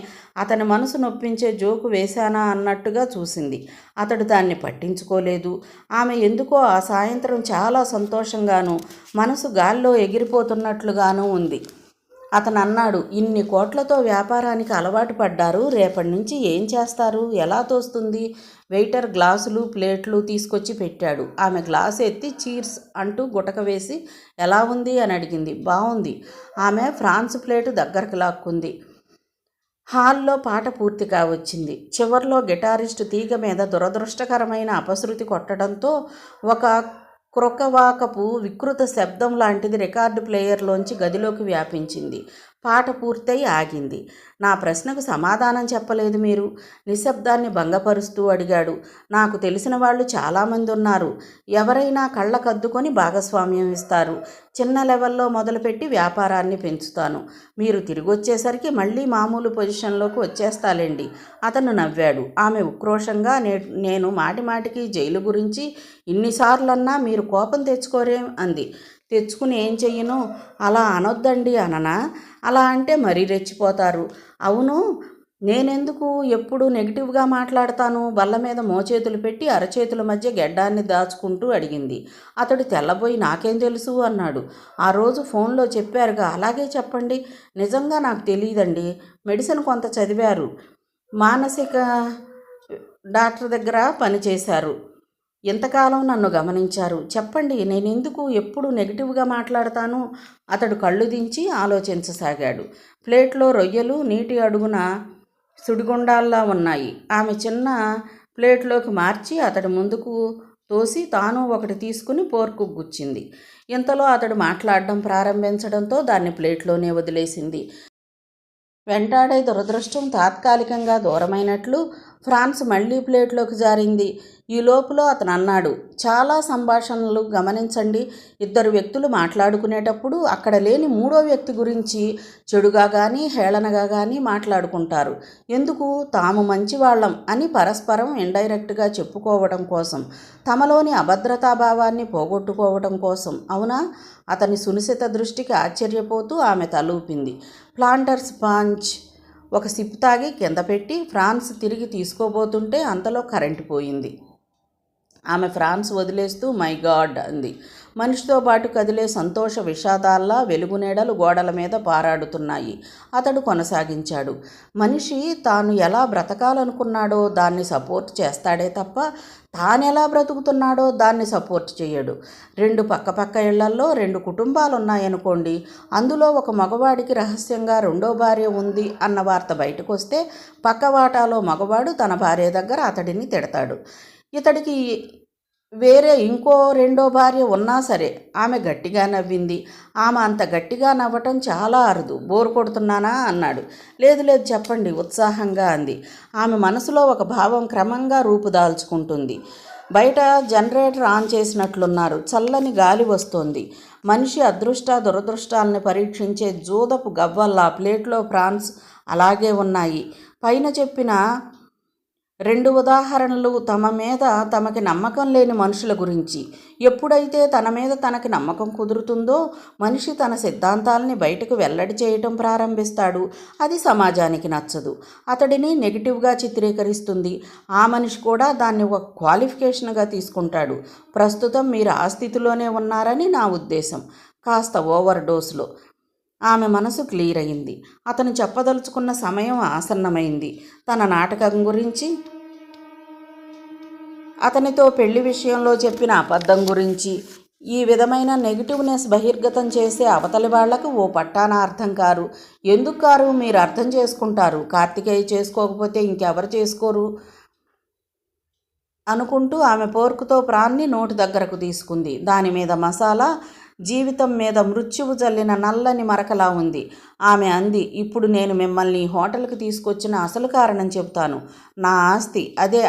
అతని మనసు నొప్పించే జోకు వేశానా అన్నట్టుగా చూసింది. అతడు దాన్ని పట్టించుకోలేదు. ఆమె ఎందుకో ఆ సాయంత్రం చాలా సంతోషంగానూ మనసు గాల్లో ఎగిరిపోతున్నట్లుగానూ ఉంది. అతను అన్నాడు, ఇన్ని కోట్లతో వ్యాపారానికి అలవాటు పడ్డారు, రేపటి నుంచి ఏం చేస్తారు? ఎలా తోస్తుంది? వెయిటర్ గ్లాసులు ప్లేట్లు తీసుకొచ్చి పెట్టాడు. ఆమె గ్లాసు ఎత్తి చీర్స్ అంటూ గుటక వేసి ఎలా ఉంది అని అడిగింది. బాగుంది. ఆమె ఫ్రాన్స్ ప్లేటు దగ్గరకు లాక్కుంది. హాల్లో పాట పూర్తి కావచ్చింది. చివర్లో గిటారిస్టు తీగ మీద దురదృష్టకరమైన అపశృతి కొట్టడంతో ఒక క్రొకవాకపు వికృత శబ్దం లాంటిది రికార్డు ప్లేయర్లోంచి గదిలోకి వ్యాపించింది. పాట పూర్తయి ఆగింది. నా ప్రశ్నకు సమాధానం చెప్పలేదు మీరు, నిశ్శబ్దాన్ని భంగపరుస్తూ అడిగాడు. నాకు తెలిసిన వాళ్ళు చాలామంది ఉన్నారు. ఎవరైనా కళ్ళకద్దుకొని భాగస్వామ్యం ఇస్తారు. చిన్న లెవెల్లో మొదలుపెట్టి వ్యాపారాన్ని పెంచుతాను. మీరు తిరిగి వచ్చేసరికి మళ్ళీ మామూలు పొజిషన్లోకి వచ్చేస్తాలేండి. అతను నవ్వాడు. ఆమె ఉక్రోషంగా, నేను మాటిమాటికి జైలు గురించి ఇన్నిసార్లన్నా మీరు కోపం తెచ్చుకోరేం అంది. తెచ్చుకుని ఏం చెయ్యను? అలా అనొద్దండి. అననా? అలా అంటే మరీ రెచ్చిపోతారు. అవును, నేనెందుకు ఎప్పుడు నెగిటివ్గా మాట్లాడతాను? బల్ల మీద మోచేతులు పెట్టి అరచేతుల మధ్య గెడ్డాన్ని దాచుకుంటూ అడిగింది. అతడు తెల్లబోయి నాకేం తెలుసు అన్నాడు. ఆ రోజు ఫోన్లో చెప్పారుగా, అలాగే చెప్పండి. నిజంగా నాకు తెలియదండి. మెడిసిన్ కొంత చదివారు, మానసిక డాక్టర్ దగ్గర పనిచేశారు, ఎంతకాలం నన్ను గమనించారు. చెప్పండి, నేనెందుకు ఎప్పుడు నెగిటివ్గా మాట్లాడతాను? అతడు కళ్ళు దించి ఆలోచించసాగాడు. ప్లేట్లో రొయ్యలు నీటి అడుగున సుడిగుండాల్లా ఉన్నాయి. ఆమె చిన్న ప్లేట్లోకి మార్చి అతడు ముందుకు తోసి తాను ఒకటి తీసుకుని పోర్కు గుచ్చింది. ఇంతలో అతడు మాట్లాడడం ప్రారంభించడంతో దాన్ని ప్లేట్లోనే వదిలేసింది. వెంటాడే దురదృష్టం తాత్కాలికంగా దూరమైనట్లు ఫ్రాన్స్ మళ్లీ ప్లేట్లోకి జారింది. ఈ లోపులో అతను అన్నాడు, చాలా సంభాషణలు గమనించండి. 2 వ్యక్తులు మాట్లాడుకునేటప్పుడు అక్కడ లేని 3వ వ్యక్తి గురించి చెడుగా కానీ హేళనగా కానీ మాట్లాడుకుంటారు. ఎందుకు? తాము మంచివాళ్లం అని పరస్పరం ఇండైరెక్ట్గా చెప్పుకోవడం కోసం, తమలోని అభద్రతాభావాన్ని పోగొట్టుకోవడం కోసం. అవునా? అతని సునిశిత దృష్టికి ఆశ్చర్యపోతూ ఆమె తలూపింది. ప్లాంటర్స్ పంచ్ ఒక సిప్ తాగి కింద పెట్టి ఫ్రాన్స్ తిరిగి తీసుకోబోతుంటే అంతలో కరెంటు పోయింది. ఆమె ఫ్రాన్స్ వదిలేస్తూ మై గాడ్ అంది. మనిషితో పాటు కదిలే సంతోష విషాదాల్లా వెలుగునీడలు గోడల మీద పారాడుతున్నాయి. అతడు కొనసాగించాడు. మనిషి తాను ఎలా బ్రతకాలనుకున్నాడో దాన్ని సపోర్ట్ చేస్తాడే తప్ప తానెలా బ్రతుకుతున్నాడో దాన్ని సపోర్ట్ చేయడు. 2 పక్కపక్క ఇళ్లల్లో 2 కుటుంబాలున్నాయనుకోండి. అందులో ఒక మగవాడికి రహస్యంగా 2వ భార్య ఉంది అన్న వార్త బయటకు వస్తే పక్క వాటాలో మగవాడు తన భార్య దగ్గర అతడిని తిడతాడు. ఇతడికి వేరే ఇంకో రెండో భార్య ఉన్నా సరే ఆమె గట్టిగా నవ్వింది. ఆమె అంత గట్టిగా నవ్వటం చాలా అరుదు. బోరు కొడుతున్నానా అన్నాడు. లేదు లేదు చెప్పండి ఉత్సాహంగా అంది. ఆమె మనసులో ఒక భావం క్రమంగా రూపుదాల్చుకుంటుంది. బయట జనరేటర్ ఆన్ చేసినట్లున్నారు. చల్లని గాలి వస్తోంది. మనిషి అదృష్ట దురదృష్టాలని పరీక్షించే జూదపు గవ్వల్లా ప్లేట్లో ప్రాన్స్ అలాగే ఉన్నాయి. పైన చెప్పిన రెండు ఉదాహరణలు తమకి నమ్మకం లేని మనుషుల గురించి. ఎప్పుడైతే తన మీద తనకి నమ్మకం కుదురుతుందో మనిషి తన సిద్ధాంతాలని బయటకు వెల్లడి చేయటం ప్రారంభిస్తాడు. అది సమాజానికి నచ్చదు, అతడిని నెగిటివ్గా చిత్రీకరిస్తుంది. ఆ మనిషి కూడా దాన్ని ఒక క్వాలిఫికేషన్గా తీసుకుంటాడు. ప్రస్తుతం మీరు ఆ స్థితిలోనే ఉన్నారని నా ఉద్దేశం, కాస్త ఓవర్ డోస్లో. ఆమె మనసు క్లియర్ అయింది. అతను చెప్పదలుచుకున్న సమయం ఆసన్నమైంది. తన నాటకం గురించి, అతనితో పెళ్లి విషయంలో చెప్పిన అబద్ధం గురించి, ఈ విధమైన నెగిటివ్నెస్ బహిర్గతం చేసే అవతలి వాళ్లకు ఓ పట్టాన అర్థం కారు. ఎందుకు కారు? మీరు అర్థం చేసుకుంటారు. కార్తికేయ చేసుకోకపోతే ఇంకెవరు చేసుకోరు అనుకుంటూ ఆమె పోర్కుతో ప్రాన్ని నోటి దగ్గరకు తీసుకుంది. దాని మీద మసాలా, జీవితం మీద మృత్యువు జల్లిన నల్లని మరకలా ఉంది. ఆమె అంది, ఇప్పుడు నేను మిమ్మల్ని హోటల్కి తీసుకొచ్చిన అసలు కారణం చెబుతాను. నా ఆస్తి, అదే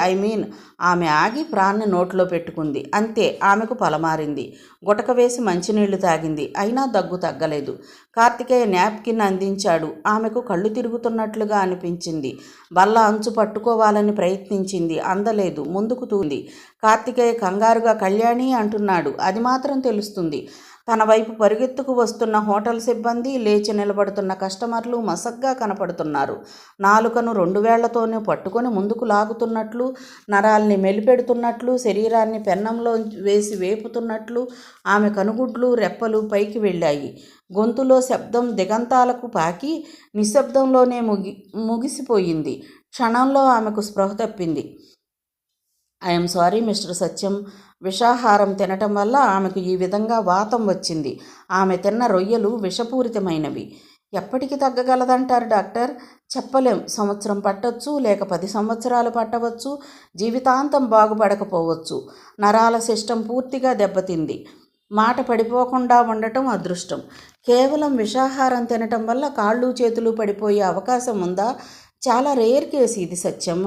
ఆమె ఆగి ప్రాన్ని నోట్లో పెట్టుకుంది. అంతే, ఆమెకు పలమారింది. గుటక వేసి మంచినీళ్లు తాగింది. అయినా దగ్గు తగ్గలేదు. కార్తికేయ నాప్కిన్ అందించాడు. ఆమెకు కళ్ళు తిరుగుతున్నట్లుగా అనిపించింది. బల్ల అంచు పట్టుకోవాలని ప్రయత్నించింది. అందలేదు. ముందుకు తూంది. కార్తికేయ కంగారుగా కళ్యాణి అంటున్నాడు. అది మాత్రం తెలుస్తుంది. తన వైపు పరుగెత్తుకు వస్తున్న హోటల్ సిబ్బంది, లేచి నిలబడుతున్న కస్టమర్లు మసగ్గా కనపడుతున్నారు. నాలుకను 2 వేళ్లతోనే పట్టుకొని ముందుకు లాగుతున్నట్లు, నరాల్ని మెలిపెడుతున్నట్లు, శరీరాన్ని పెన్నంలో వేసి వేపుతున్నట్లు ఆమె కనుగుడ్లు, రెప్పలు పైకి వెళ్ళాయి. గొంతులో శబ్దం దిగంతాలకు పాకి నిశ్శబ్దంలోనే ముగిసిపోయింది. క్షణంలో ఆమెకు స్పృహ తప్పింది. ఐఎమ్ సారీ మిస్టర్ సత్యం. విషాహారం తినటం వల్ల ఆమెకు ఈ విధంగా వాతం వచ్చింది. ఆమె తిన్న రొయ్యలు విషపూరితమైనవి. ఎప్పటికి తగ్గగలదంటారు డాక్టర్? చెప్పలేం. సంవత్సరం పట్టవచ్చు, లేక 10 సంవత్సరాలు పట్టవచ్చు. జీవితాంతం బాగుపడకపోవచ్చు. నరాల సిస్టమ్ పూర్తిగా దెబ్బతింది. మాట పడిపోకుండా ఉండటం అదృష్టం. కేవలం విషాహారం తినటం వల్ల కాళ్ళు చేతులు పడిపోయే అవకాశం ఉందా? చాలా రేర్ కేసు ఇది సత్యం.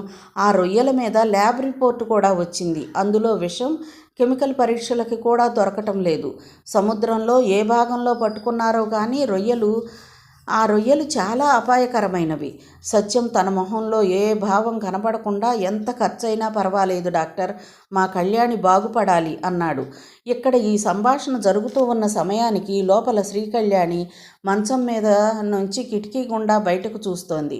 ఆ రొయ్యల మీద ల్యాబ్ రిపోర్టు కూడా వచ్చింది. అందులో విషం కెమికల్ పరీక్షలకి కూడా దొరకటం లేదు. సముద్రంలో ఏ భాగంలో పట్టుకున్నారో కానీ ఆ రొయ్యలు చాలా అపాయకరమైనవి. సత్యం తన మొహంలో ఏ భావం కనపడకుండా, ఎంత ఖర్చైనా పర్వాలేదు డాక్టర్, మా కళ్యాణి బాగుపడాలి అన్నాడు. ఇక్కడ ఈ సంభాషణ జరుగుతూ ఉన్న సమయానికి లోపల శ్రీకళ్యాణి మంచం మీద నుంచి కిటికీ గుండా బయటకు చూస్తోంది.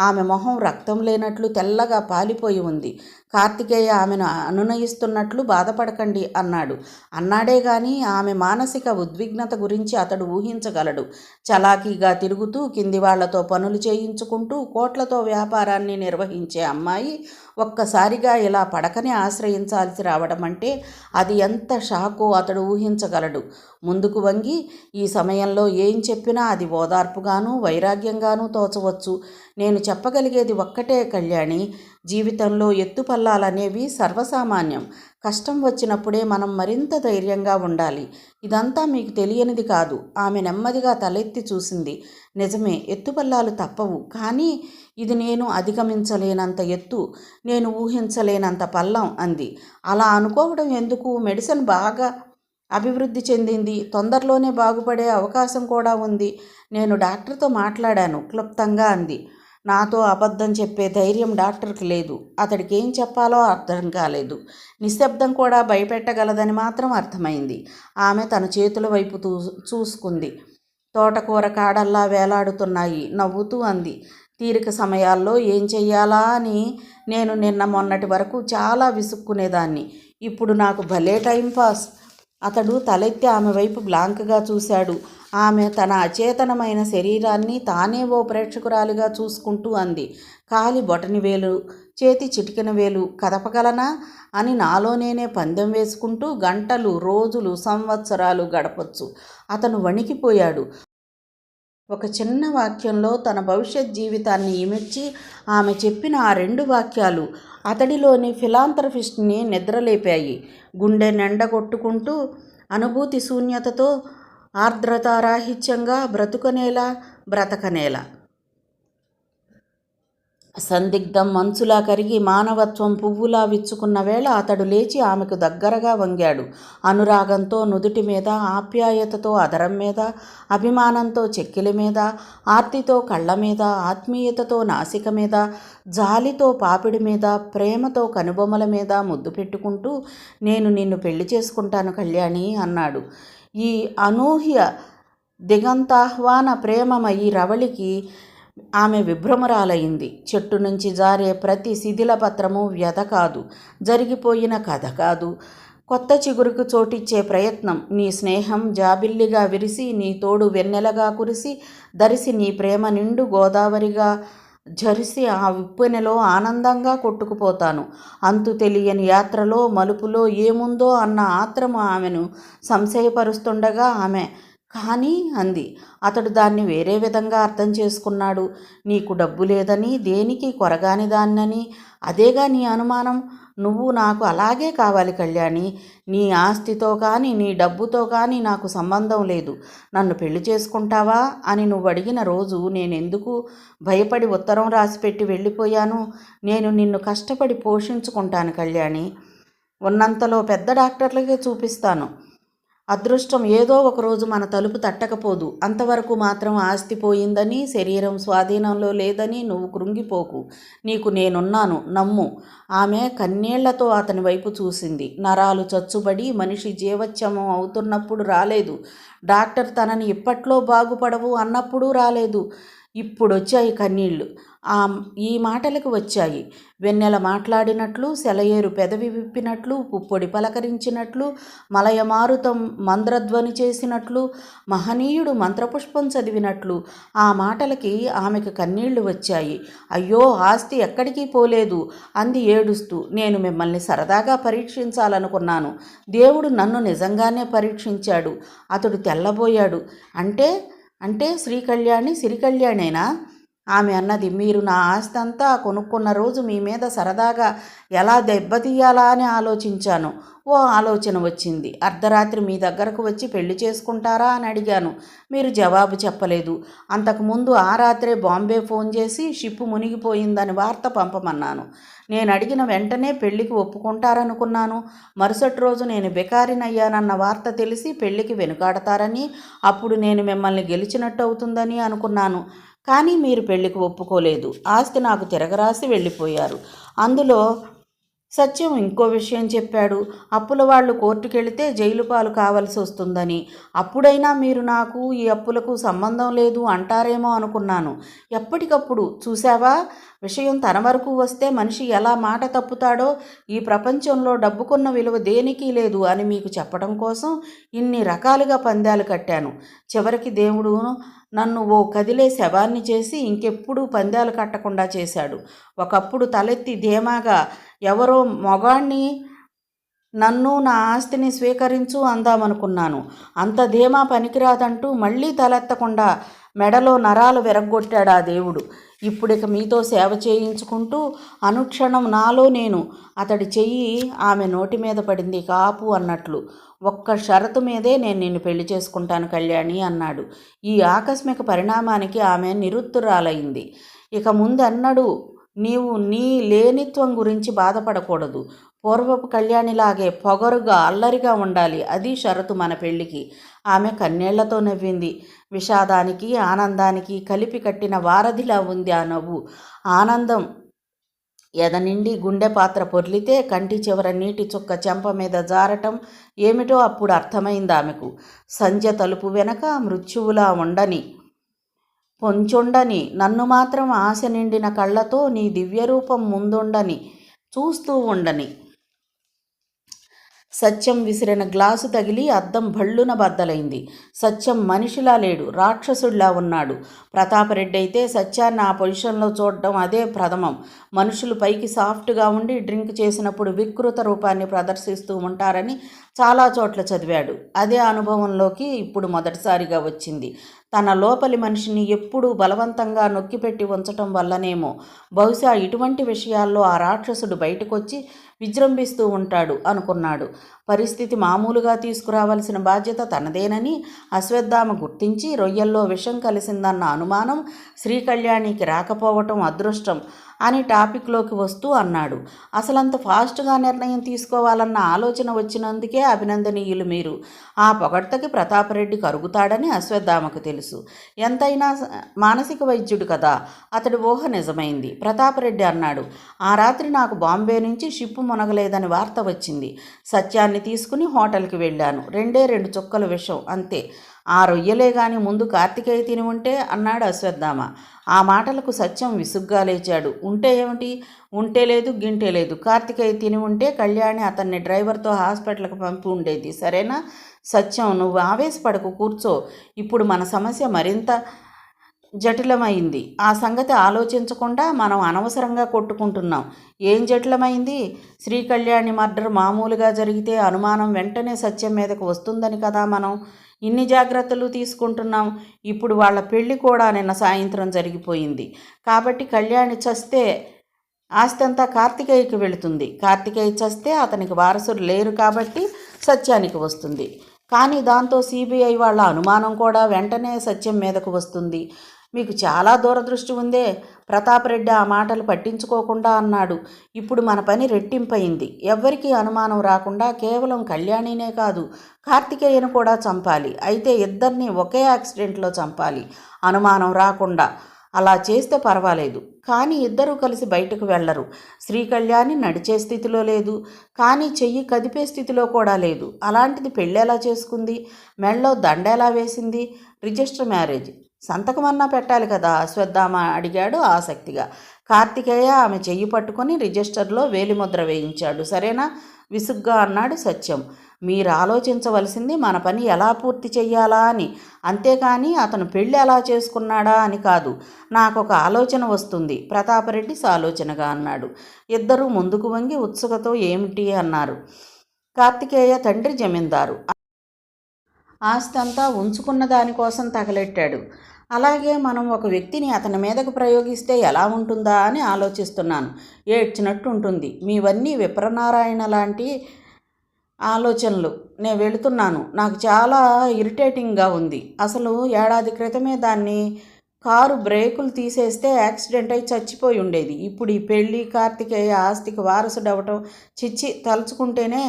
ఆమె మొహం రక్తం లేనట్లు తెల్లగా పాలిపోయి ఉంది. కార్తికేయ ఆమెను అనునయిస్తున్నట్లు బాధపడకండి అన్నాడు. అన్నాడే గాని ఆమె మానసిక ఉద్విగ్నత గురించి అతడు ఊహించగలడు. చలాకీగా తిరుగుతూ కింది వాళ్లతో పనులు చేయించుకుంటూ కోట్లతో వ్యాపారాన్ని నిర్వహించే అమ్మాయి ఒక్కసారిగా ఇలా పడకని ఆశ్రయించాల్సి రావడం అంటే అది ఎంత షాకో అతడు ఊహించగలడు. ముందుకు వంగి ఈ సమయంలో ఏం చెప్పినా అది ఓదార్పుగానూ వైరాగ్యంగానూ తోచవచ్చు. నేను చెప్పగలిగేది ఒక్కటే కళ్యాణి, జీవితంలో ఎత్తుపల్లాలనేవి సర్వసామాన్యం. కష్టం వచ్చినప్పుడే మనం మరింత ధైర్యంగా ఉండాలి. ఇదంతా మీకు తెలియనిది కాదు. ఆమె నెమ్మదిగా తలెత్తి చూసింది. నిజమే, ఎత్తుపల్లాలు తప్పవు. కానీ ఇది నేను అధిగమించలేనంత ఎత్తు, నేను ఊహించలేనంత పల్లం అంది. అలా అనుకోవడం ఎందుకు? మెడిసిన్ బాగా అభివృద్ధి చెందింది. తొందరలోనే బాగుపడే అవకాశం కూడా ఉంది. నేను డాక్టర్తో మాట్లాడాను క్లుప్తంగా అంది. నాతో అబద్ధం చెప్పే ధైర్యం డాక్టర్కి లేదు. అతడికి ఏం చెప్పాలో అర్థం కాలేదు. నిశ్శబ్దం కూడా భయపెట్టగలదని మాత్రం అర్థమైంది. ఆమె తన చేతుల వైపు చూసుకుంది. తోటకూర కాడల్లా వేలాడుతున్నాయి. నవ్వుతూ అంది, తీరిక సమయాల్లో ఏం చెయ్యాలా అని నేను నిన్న మొన్నటి వరకు చాలా విసుక్కునేదాన్ని. ఇప్పుడు నాకు భలే టైంపాస్. అతడు తలెత్తి ఆమె వైపు బ్లాంక్గా చూశాడు. ఆమె తన అచేతనమైన శరీరాన్ని తానే ఓ ప్రేక్షకురాలిగా చూసుకుంటూ అంది, కాలి బొటనివేలు, చేతి చిటికెన వేలు కదపగలనా అని నాలో నేనే పందెం వేసుకుంటూ గంటలు, రోజులు, సంవత్సరాలు గడపొచ్చు. అతను వణికిపోయాడు. ఒక చిన్న వాక్యంలో తన భవిష్యత్ జీవితాన్ని ఇమిడ్చి ఆమె చెప్పిన ఆ 2 వాక్యాలు అతడిలోని ఫిలాంథ్రఫిస్ట్ని నిద్రలేపాయి. గుండె నిండగొట్టుకుంటూ అనుభూతి శూన్యతతో ఆర్ద్రతారాహిత్యంగా బ్రతకనేలా సందిగ్ధం మంచులా కరిగి మానవత్వం పువ్వులా విచ్చుకున్న వేళ అతడు లేచి ఆమెకు దగ్గరగా వంగాడు. అనురాగంతో నుదుటి మీద, ఆప్యాయతతో అధరం మీద, అభిమానంతో చెక్కిలి మీద, ఆర్తితో కళ్ళ మీద, ఆత్మీయతతో నాసిక మీద, జాలితో పాపిడి మీద, ప్రేమతో కనుబొమ్మల మీద ముద్దు పెట్టుకుంటూ నేను నిన్ను పెళ్లి చేసుకుంటాను కళ్యాణి అన్నాడు. ఈ అనూహ్య దిగంతాహ్వాన ప్రేమమయీ రవళికి ఆమె విభ్రమరాలైంది. చెట్టు నుంచి జారే ప్రతి శిథిలపత్రము వ్యధ కాదు, జరిగిపోయిన కథ కాదు, కొత్త చిగురుకు చోటిచ్చే ప్రయత్నం. నీ స్నేహం జాబిల్లిగా విరిసి, నీ తోడు వెన్నెలగా కురిసి, దరిసి నీ ప్రేమ నిండు గోదావరిగా జరిసి ఆ ఉప్పెనలో ఆనందంగా కొట్టుకుపోతాను. అంతు తెలియని యాత్రలో మలుపులో ఏముందో అన్న ఆత్రము ఆమెను సంశయపరుస్తుండగా ఆమె కానీ అంది. అతడు దాన్ని వేరే విధంగా అర్థం చేసుకున్నాడు. నీకు డబ్బు లేదని, దేనికి కొరగాని దాన్నని, అదేగా నీ అనుమానం. నువ్వు నాకు అలాగే కావాలి కళ్యాణి. నీ ఆస్తితో కానీ, నీ డబ్బుతో కానీ నాకు సంబంధం లేదు. నన్ను పెళ్లి చేసుకుంటావా అని నువ్వు అడిగిన రోజు నేనెందుకు భయపడి ఉత్తరం రాసిపెట్టి వెళ్ళిపోయాను. నేను నిన్ను కష్టపడి పోషించుకుంటాను కళ్యాణి. ఉన్నంతలో పెద్ద డాక్టర్లకే చూపిస్తాను. అదృష్టం ఏదో ఒకరోజు మన తలుపు తట్టకపోదు. అంతవరకు మాత్రం ఆస్తి పోయిందని, శరీరం స్వాధీనంలో లేదని నువ్వు కృంగిపోకు. నీకు నేనున్నాను, నమ్ము. ఆమె కన్నీళ్లతో అతని వైపు చూసింది. నరాలు చచ్చుబడి మనిషి జీవోత్సవం అవుతున్నప్పుడు రాలేదు. డాక్టర్ తనని ఇప్పట్లో బాగుపడవు అన్నప్పుడు రాలేదు. ఇప్పుడొచ్చాయి కన్నీళ్లు. ఈ మాటలకు వచ్చాయి. వెన్నెల మాట్లాడినట్లు, సెలయేరు పెదవి విప్పినట్లు, పుప్పొడి పలకరించినట్లు, మలయమారుతం మంద్రధ్వని చేసినట్లు, మహనీయుడు మంత్రపుష్పం చదివినట్లు ఆ మాటలకి ఆమెకు కన్నీళ్లు వచ్చాయి. అయ్యో, ఆస్తి ఎక్కడికి పోలేదు అంది ఏడుస్తూ. నేను మిమ్మల్ని సరదాగా పరీక్షించాలనుకున్నాను. దేవుడు నన్ను నిజంగానే పరీక్షించాడు. అతడు తెల్లబోయాడు. అంటే శ్రీకళ్యాణి సిరికళ్యాణేనా? ఆమె అన్నది. మీరు నా ఆస్తి అంతా కొనుక్కున్న రోజు మీ మీద సరదాగా ఎలా దెబ్బతీయాలా అని ఆలోచించాను. ఓ ఆలోచన వచ్చింది. అర్ధరాత్రి మీ దగ్గరకు వచ్చి పెళ్లి చేసుకుంటారా అని అడిగాను. మీరు జవాబు చెప్పలేదు. అంతకుముందు ఆ రాత్రే బాంబే ఫోన్ చేసి షిప్పు మునిగిపోయిందని వార్త పంపమన్నాను. నేను అడిగిన వెంటనే పెళ్లికి ఒప్పుకుంటారనుకున్నాను. మరుసటి రోజు నేను బెకారినయ్యానన్న వార్త తెలిసి పెళ్లికి వెనుకాడతారని, అప్పుడు నేను మిమ్మల్ని గెలిచినట్టు అవుతుందని అనుకున్నాను. కానీ మీరు పెళ్లికి ఒప్పుకోలేదు. ఆస్తి నాకు తిరగరాసి వెళ్ళిపోయారు. అందులో సత్యం ఇంకో విషయం చెప్పాడు. అప్పుల వాళ్ళు కోర్టుకెళితే జైలు పాలు కావాల్సి వస్తుందని. అప్పుడైనా మీరు నాకు ఈ అప్పులకు సంబంధం లేదు అంటారేమో అనుకున్నాను. ఎప్పటికప్పుడు చూసావా, విషయం తన వరకు వస్తే మనిషి ఎలా మాట తప్పుతాడో. ఈ ప్రపంచంలో డబ్బుకున్న విలువ దేనికి లేదు అని మీకు చెప్పడం కోసం ఇన్ని రకాలుగా పందాలు కట్టాను. చివరికి దేవుడు నన్ను ఓ కదిలే శవాన్ని చేసి ఇంకెప్పుడూ పందాలు కట్టకుండా చేశాడు. ఒకప్పుడు తలెత్తి ధీమాగా ఎవరో మొగాణ్ణి నన్ను నా ఆస్తిని స్వీకరించు అందామనుకున్నాను. అంత ధీమా పనికిరాదంటూ మళ్ళీ తలెత్తకుండా మెడలో నరాలు విరగ్గొట్టాడు ఆ దేవుడు. ఇప్పుడిక మీతో సేవ చేయించుకుంటూ అనుక్షణం నాలో నేను. అతడి చెయ్యి ఆమె నోటి మీద పడింది. కాపు అన్నట్లు. ఒక్క షరతు మీదే నేను నిన్ను పెళ్లి చేసుకుంటాను కళ్యాణి అన్నాడు. ఈ ఆకస్మిక పరిణామానికి ఆమె నిరుత్తురాలైంది. ఇక ముందన్నడు నీవు నీ లేనిత్వం గురించి బాధపడకూడదు. పూర్వపు కళ్యాణిలాగే పొగరుగా అల్లరిగా ఉండాలి. అది షరతు మన పెళ్లికి. ఆమె కన్నీళ్లతో నవ్వింది. విషాదానికి ఆనందానికి కలిపి కట్టిన వారధిలా ఉంది ఆ నవ్వు. ఆనందం ఎదనిండి గుండె పాత్ర పొర్లితే కంటి చివర నీటి చుక్క చెంప మీద జారటం ఏమిటో అప్పుడు అర్థమైంది ఆమెకు. సంధ్య తలుపు వెనక మృత్యువులా ఉండని, పొంచుండని, నన్ను మాత్రం ఆశ నిండిన కళ్ళతో నీ దివ్యరూపం ముందుండని, చూస్తూ ఉండని. సత్యం విసిరిన గ్లాసు తగిలి అద్దం భళ్ళున బద్దలైంది. సత్యం మనిషిలా లేడు, రాక్షసుడిలా ఉన్నాడు. ప్రతాపరెడ్డి అయితే సత్యాన్ని ఆ పొజిషన్లో చూడడం అదే ప్రథమం. మనుషులు పైకి సాఫ్ట్గా ఉండి డ్రింక్ చేసినప్పుడు వికృత రూపాన్ని ప్రదర్శిస్తూ ఉంటారని చాలా చోట్ల చదివాడు. అదే అనుభవంలోకి ఇప్పుడు మొదటిసారిగా వచ్చింది. తన లోపలి మనిషిని ఎప్పుడూ బలవంతంగా నొక్కిపెట్టి ఉంచటం వల్లనేమో బహుశా ఇటువంటి విషయాల్లో ఆ రాక్షసుడు బయటకొచ్చి విజృంభిస్తూ ఉంటాడు అనుకున్నాడు. పరిస్థితి మామూలుగా తీసుకురావలసిన బాధ్యత తనదేనని అశ్వత్థామ గుర్తించి రొయ్యల్లో విషం కలిసిందన్న అనుమానం శ్రీకళ్యాణికి రాకపోవటం అదృష్టం అని టాపిక్లోకి వస్తూ అన్నాడు. అసలంత ఫాస్ట్గా నిర్ణయం తీసుకోవాలన్న ఆలోచన వచ్చినందుకే అభినందనీయులు మీరు. ఆ పొగడ్తకి ప్రతాపరెడ్డి కరుగుతాడని అశ్వత్థామకు తెలుసు. ఎంతైనా మానసిక వైద్యుడు కదా. అతడి ఊహ నిజమైంది. ప్రతాపరెడ్డి అన్నాడు, ఆ రాత్రి నాకు బాంబే నుంచి షిప్పు మునగలేదని వార్త వచ్చింది. సత్యాన్ని తీసుకుని హోటల్కి వెళ్ళాను. 2 చుక్కల విషం అంతే. ఆ రొయ్యలే గాని ముందు కార్తికేయ తిని ఉంటే అన్నాడు అశ్వత్థామ. ఆ మాటలకు సత్యం విసుగ్గా లేచాడు. ఉంటే ఏమిటి? ఉంటే లేదు గింటే లేదు. కార్తికేయ తిని ఉంటే కళ్యాణి అతన్ని డ్రైవర్తో హాస్పిటల్కి పంపి ఉండేది. సరేనా? సత్యం, నువ్వు ఆవేశపడకు, కూర్చో. ఇప్పుడు మన సమస్య మరింత జటిలమైంది. ఆ సంగతి ఆలోచించకుండా మనం అనవసరంగా కొట్టుకుంటున్నాం. ఏం జటిలమైంది? శ్రీకళ్యాణి మర్డర్ మామూలుగా జరిగితే అనుమానం వెంటనే సత్యం మీదకు వస్తుందని కదా మనం ఇన్ని జాగ్రత్తలు తీసుకుంటున్నాం. ఇప్పుడు వాళ్ళ పెళ్ళి కూడా నిన్న సాయంత్రం జరిగిపోయింది. కాబట్టి కళ్యాణి చస్తే ఆస్తి అంతా కార్తికేయకి వెళుతుంది. కార్తికేయ చస్తే అతనికి వారసులు లేరు కాబట్టి సత్యానికి వస్తుంది. కానీ దాంతో సిబిఐ వాళ్ళ అనుమానం కూడా వెంటనే సత్యం మీదకు వస్తుంది. మీకు చాలా దూరదృష్టి ఉందే. ప్రతాపరెడ్డి ఆ మాటలు పట్టించుకోకుండా అన్నాడు. ఇప్పుడు మన పని రెట్టింపయింది. ఎవ్వరికీ అనుమానం రాకుండా కేవలం కళ్యాణినే కాదు, కార్తికేయను కూడా చంపాలి. అయితే ఇద్దరిని ఒకే యాక్సిడెంట్లో చంపాలి, అనుమానం రాకుండా. అలా చేస్తే పర్వాలేదు. కానీ ఇద్దరూ కలిసి బయటకు వెళ్లరు. శ్రీకళ్యాణి నడిచే స్థితిలో లేదు, కానీ చెయ్యి కదిపే స్థితిలో కూడా లేదు. అలాంటిది పెళ్ళెలా చేసుకుంది? మెళ్ళో దండెలా వేసింది? రిజిస్టర్ మ్యారేజ్ సంతకమన్నా పెట్టాలి కదా? అశ్వత్థామ అడిగాడు ఆసక్తిగా. కార్తికేయ ఆమె చెయ్యి పట్టుకొని రిజిస్టర్లో వేలిముద్ర వేయించాడు. సరేనా? విసుగ్గా అన్నాడు సత్యం. మీరు ఆలోచించవలసింది మన పని ఎలా పూర్తి చెయ్యాలా అని, అంతేకాని అతను పెళ్ళి ఎలా చేసుకున్నాడా అని కాదు. నాకొక ఆలోచన వస్తుంది. ప్రతాపరెడ్డి సాలోచనగా అన్నాడు. ఇద్దరూ ముందుకు వంగి ఉత్సుకతో ఏమిటి అన్నారు. కార్తికేయ తండ్రి జమీందారు. ఆస్తి అంతా ఉంచుకున్న దానికోసం తగలెట్టాడు. అలాగే మనం ఒక వ్యక్తిని అతని మీదకు ప్రయోగిస్తే ఎలా ఉంటుందా అని ఆలోచిస్తున్నాను. ఏడ్చినట్టు ఉంటుంది. మీవన్నీ విప్రనారాయణ లాంటి ఆలోచనలు. నేను వెళుతున్నాను. నాకు చాలా ఇరిటేటింగ్గా ఉంది. అసలు ఏడాది క్రితమే దాన్ని కారు బ్రేకులు తీసేస్తే యాక్సిడెంట్ అయి చచ్చిపోయి ఉండేది. ఇప్పుడు ఈ పెళ్ళి, కార్తికేయ ఆస్తికి వారసుడవటం, చిచ్చి తలుచుకుంటేనే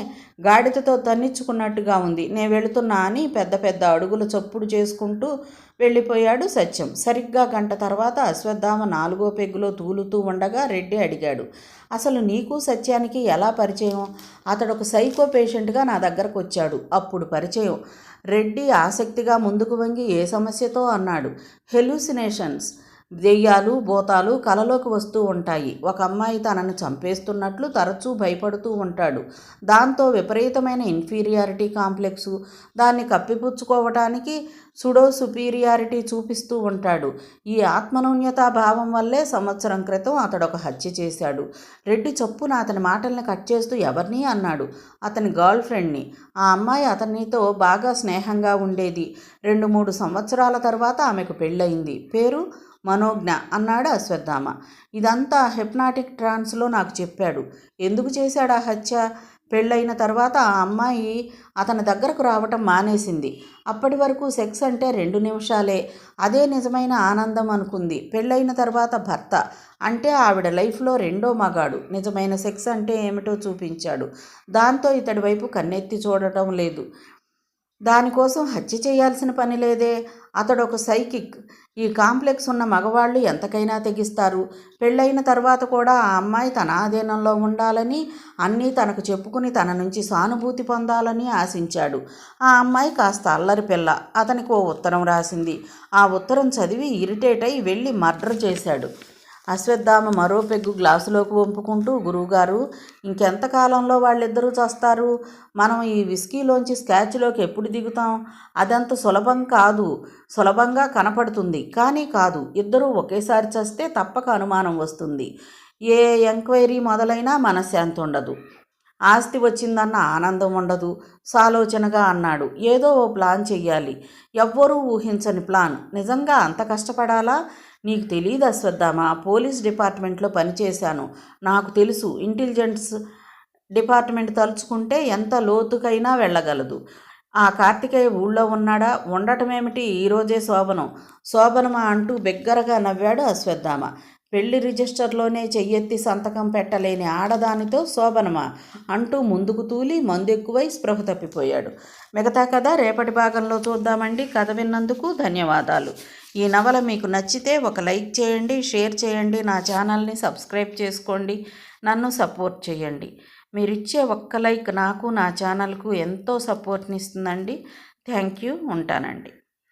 గాడిదతో తన్నించుకున్నట్టుగా ఉంది. నేను వెళుతున్నా అని పెద్ద పెద్ద అడుగులు చప్పుడు చేసుకుంటూ వెళ్ళిపోయాడు సత్యం. సరిగ్గా గంట తర్వాత అశ్వత్థామ 4వ పెగ్గులో తూలుతూ ఉండగా రెడ్డి అడిగాడు, అసలు నీకు సత్యానికి ఎలా పరిచయం? అతడు ఒక సైకో పేషెంట్గా నా దగ్గరకు వచ్చాడు. అప్పుడు పరిచయం. రెడ్డి ఆసక్తిగా ముందుకు వంగి ఏ సమస్యతో అన్నాడు. హెలూసినేషన్స్, దెయ్యాలు భూతాలు కలలోకి వస్తూ ఉంటాయి. ఒక అమ్మాయి తనను చంపేస్తున్నట్లు తరచూ భయపడుతూ ఉంటాడు. దాంతో విపరీతమైన ఇన్ఫీరియారిటీ కాంప్లెక్సు. దాన్ని కప్పిపుచ్చుకోవటానికి సుడో సుపీరియారిటీ చూపిస్తూ ఉంటాడు. ఈ ఆత్మనూన్యతా భావం వల్లే సంవత్సరం క్రితం అతడొక హత్య చేశాడు. రెడ్డి చప్పున అతని మాటల్ని కట్ చేస్తూ ఎవరిని అన్నాడు. అతని గర్ల్ ఫ్రెండ్ని. ఆ అమ్మాయి అతనితో బాగా స్నేహంగా ఉండేది. 2-3 సంవత్సరాల తర్వాత ఆమెకు పెళ్ళయింది. పేరు మనోజ్ఞ అన్నాడు అశ్వత్థామ. ఇదంతా హిప్నాటిక్ ట్రాన్స్లో నాకు చెప్పాడు. ఎందుకు చేశాడు ఆ హత్య? పెళ్ళైన తర్వాత ఆ అమ్మాయి అతని దగ్గరకు రావటం మానేసింది. అప్పటి వరకు సెక్స్ అంటే 2 నిమిషాలే. అదే నిజమైన ఆనందం అనుకుంది. పెళ్ళైన తర్వాత భర్త అంటే ఆవిడ లైఫ్లో రెండో మగాడు నిజమైన సెక్స్ అంటే ఏమిటో చూపించాడు. దాంతో ఇతడి వైపు కన్నెత్తి చూడటం లేదు. దానికోసం హత్య చేయాల్సిన పని లేదే. అతడు ఒక సైకిక్. ఈ కాంప్లెక్స్ ఉన్న మగవాళ్ళు ఎంతకైనా తెగిస్తారు. పెళ్ళైన తర్వాత కూడా ఆ అమ్మాయి తన ఆధీనంలో ఉండాలని, అన్నీ తనకు చెప్పుకుని తన నుంచి సానుభూతి పొందాలని ఆశించాడు. ఆ అమ్మాయి కాస్త అల్లరి పిల్ల. అతనికి ఓ ఉత్తరం రాసింది. ఆ ఉత్తరం చదివి ఇరిటేట్ అయి వెళ్ళి మర్డర్ చేశాడు. అశ్వత్థామ మరో పెగ్గు గ్లాసులోకి వంపుకుంటూ, గురువుగారు, ఇంకెంతకాలంలో వాళ్ళిద్దరూ చస్తారు? మనం ఈ విస్కీలోంచి స్కాచ్లోకి ఎప్పుడు దిగుతాం? అదంత సులభం కాదు. సులభంగా కనపడుతుంది, కానీ కాదు. ఇద్దరూ ఒకేసారి చస్తే తప్పక అనుమానం వస్తుంది. ఏ ఎంక్వైరీ మొదలైనా మనశ్శాంతి ఉండదు. ఆస్తి వచ్చిందన్న ఆనందం ఉండదు. సాలోచనగా అన్నాడు. ఏదో ఓ ప్లాన్ చెయ్యాలి. ఎవ్వరూ ఊహించని ప్లాన్. నిజంగా అంత కష్టపడాలా? నీకు తెలీదు అశ్వత్థామ, పోలీస్ డిపార్ట్మెంట్లో పనిచేశాను. నాకు తెలుసు, ఇంటెలిజెన్స్ డిపార్ట్మెంట్ తలుచుకుంటే ఎంత లోతుకైనా వెళ్ళగలదు. ఆ కార్తికేయ ఊళ్ళో ఉన్నాడా? ఉండటమేమిటి, ఈరోజే శోభనం. శోభనమా అంటూ బిగ్గరగా నవ్వాడు అశ్వత్థామ. పెళ్లి రిజిస్టర్లోనే చెయ్యెత్తి సంతకం పెట్టలేని ఆడదానితో శోభనమా అంటూ ముందుకు తూలి మందెక్కువై స్పృహ తప్పిపోయాడు. మిగతా కథ రేపటి భాగంలో చూద్దామండి. కథ విన్నందుకు ధన్యవాదాలు. ఈ నవల మీకు నచ్చితే ఒక లైక్ చేయండి, షేర్ చేయండి, నా ఛానల్ని సబ్స్క్రైబ్ చేసుకోండి, నన్ను సపోర్ట్ చేయండి. మీరిచ్చే ఒక్క లైక్ నాకు, నా ఛానల్కు ఎంతో సపోర్ట్ని ఇస్తుందండి. Thank you. ఉంటానండి.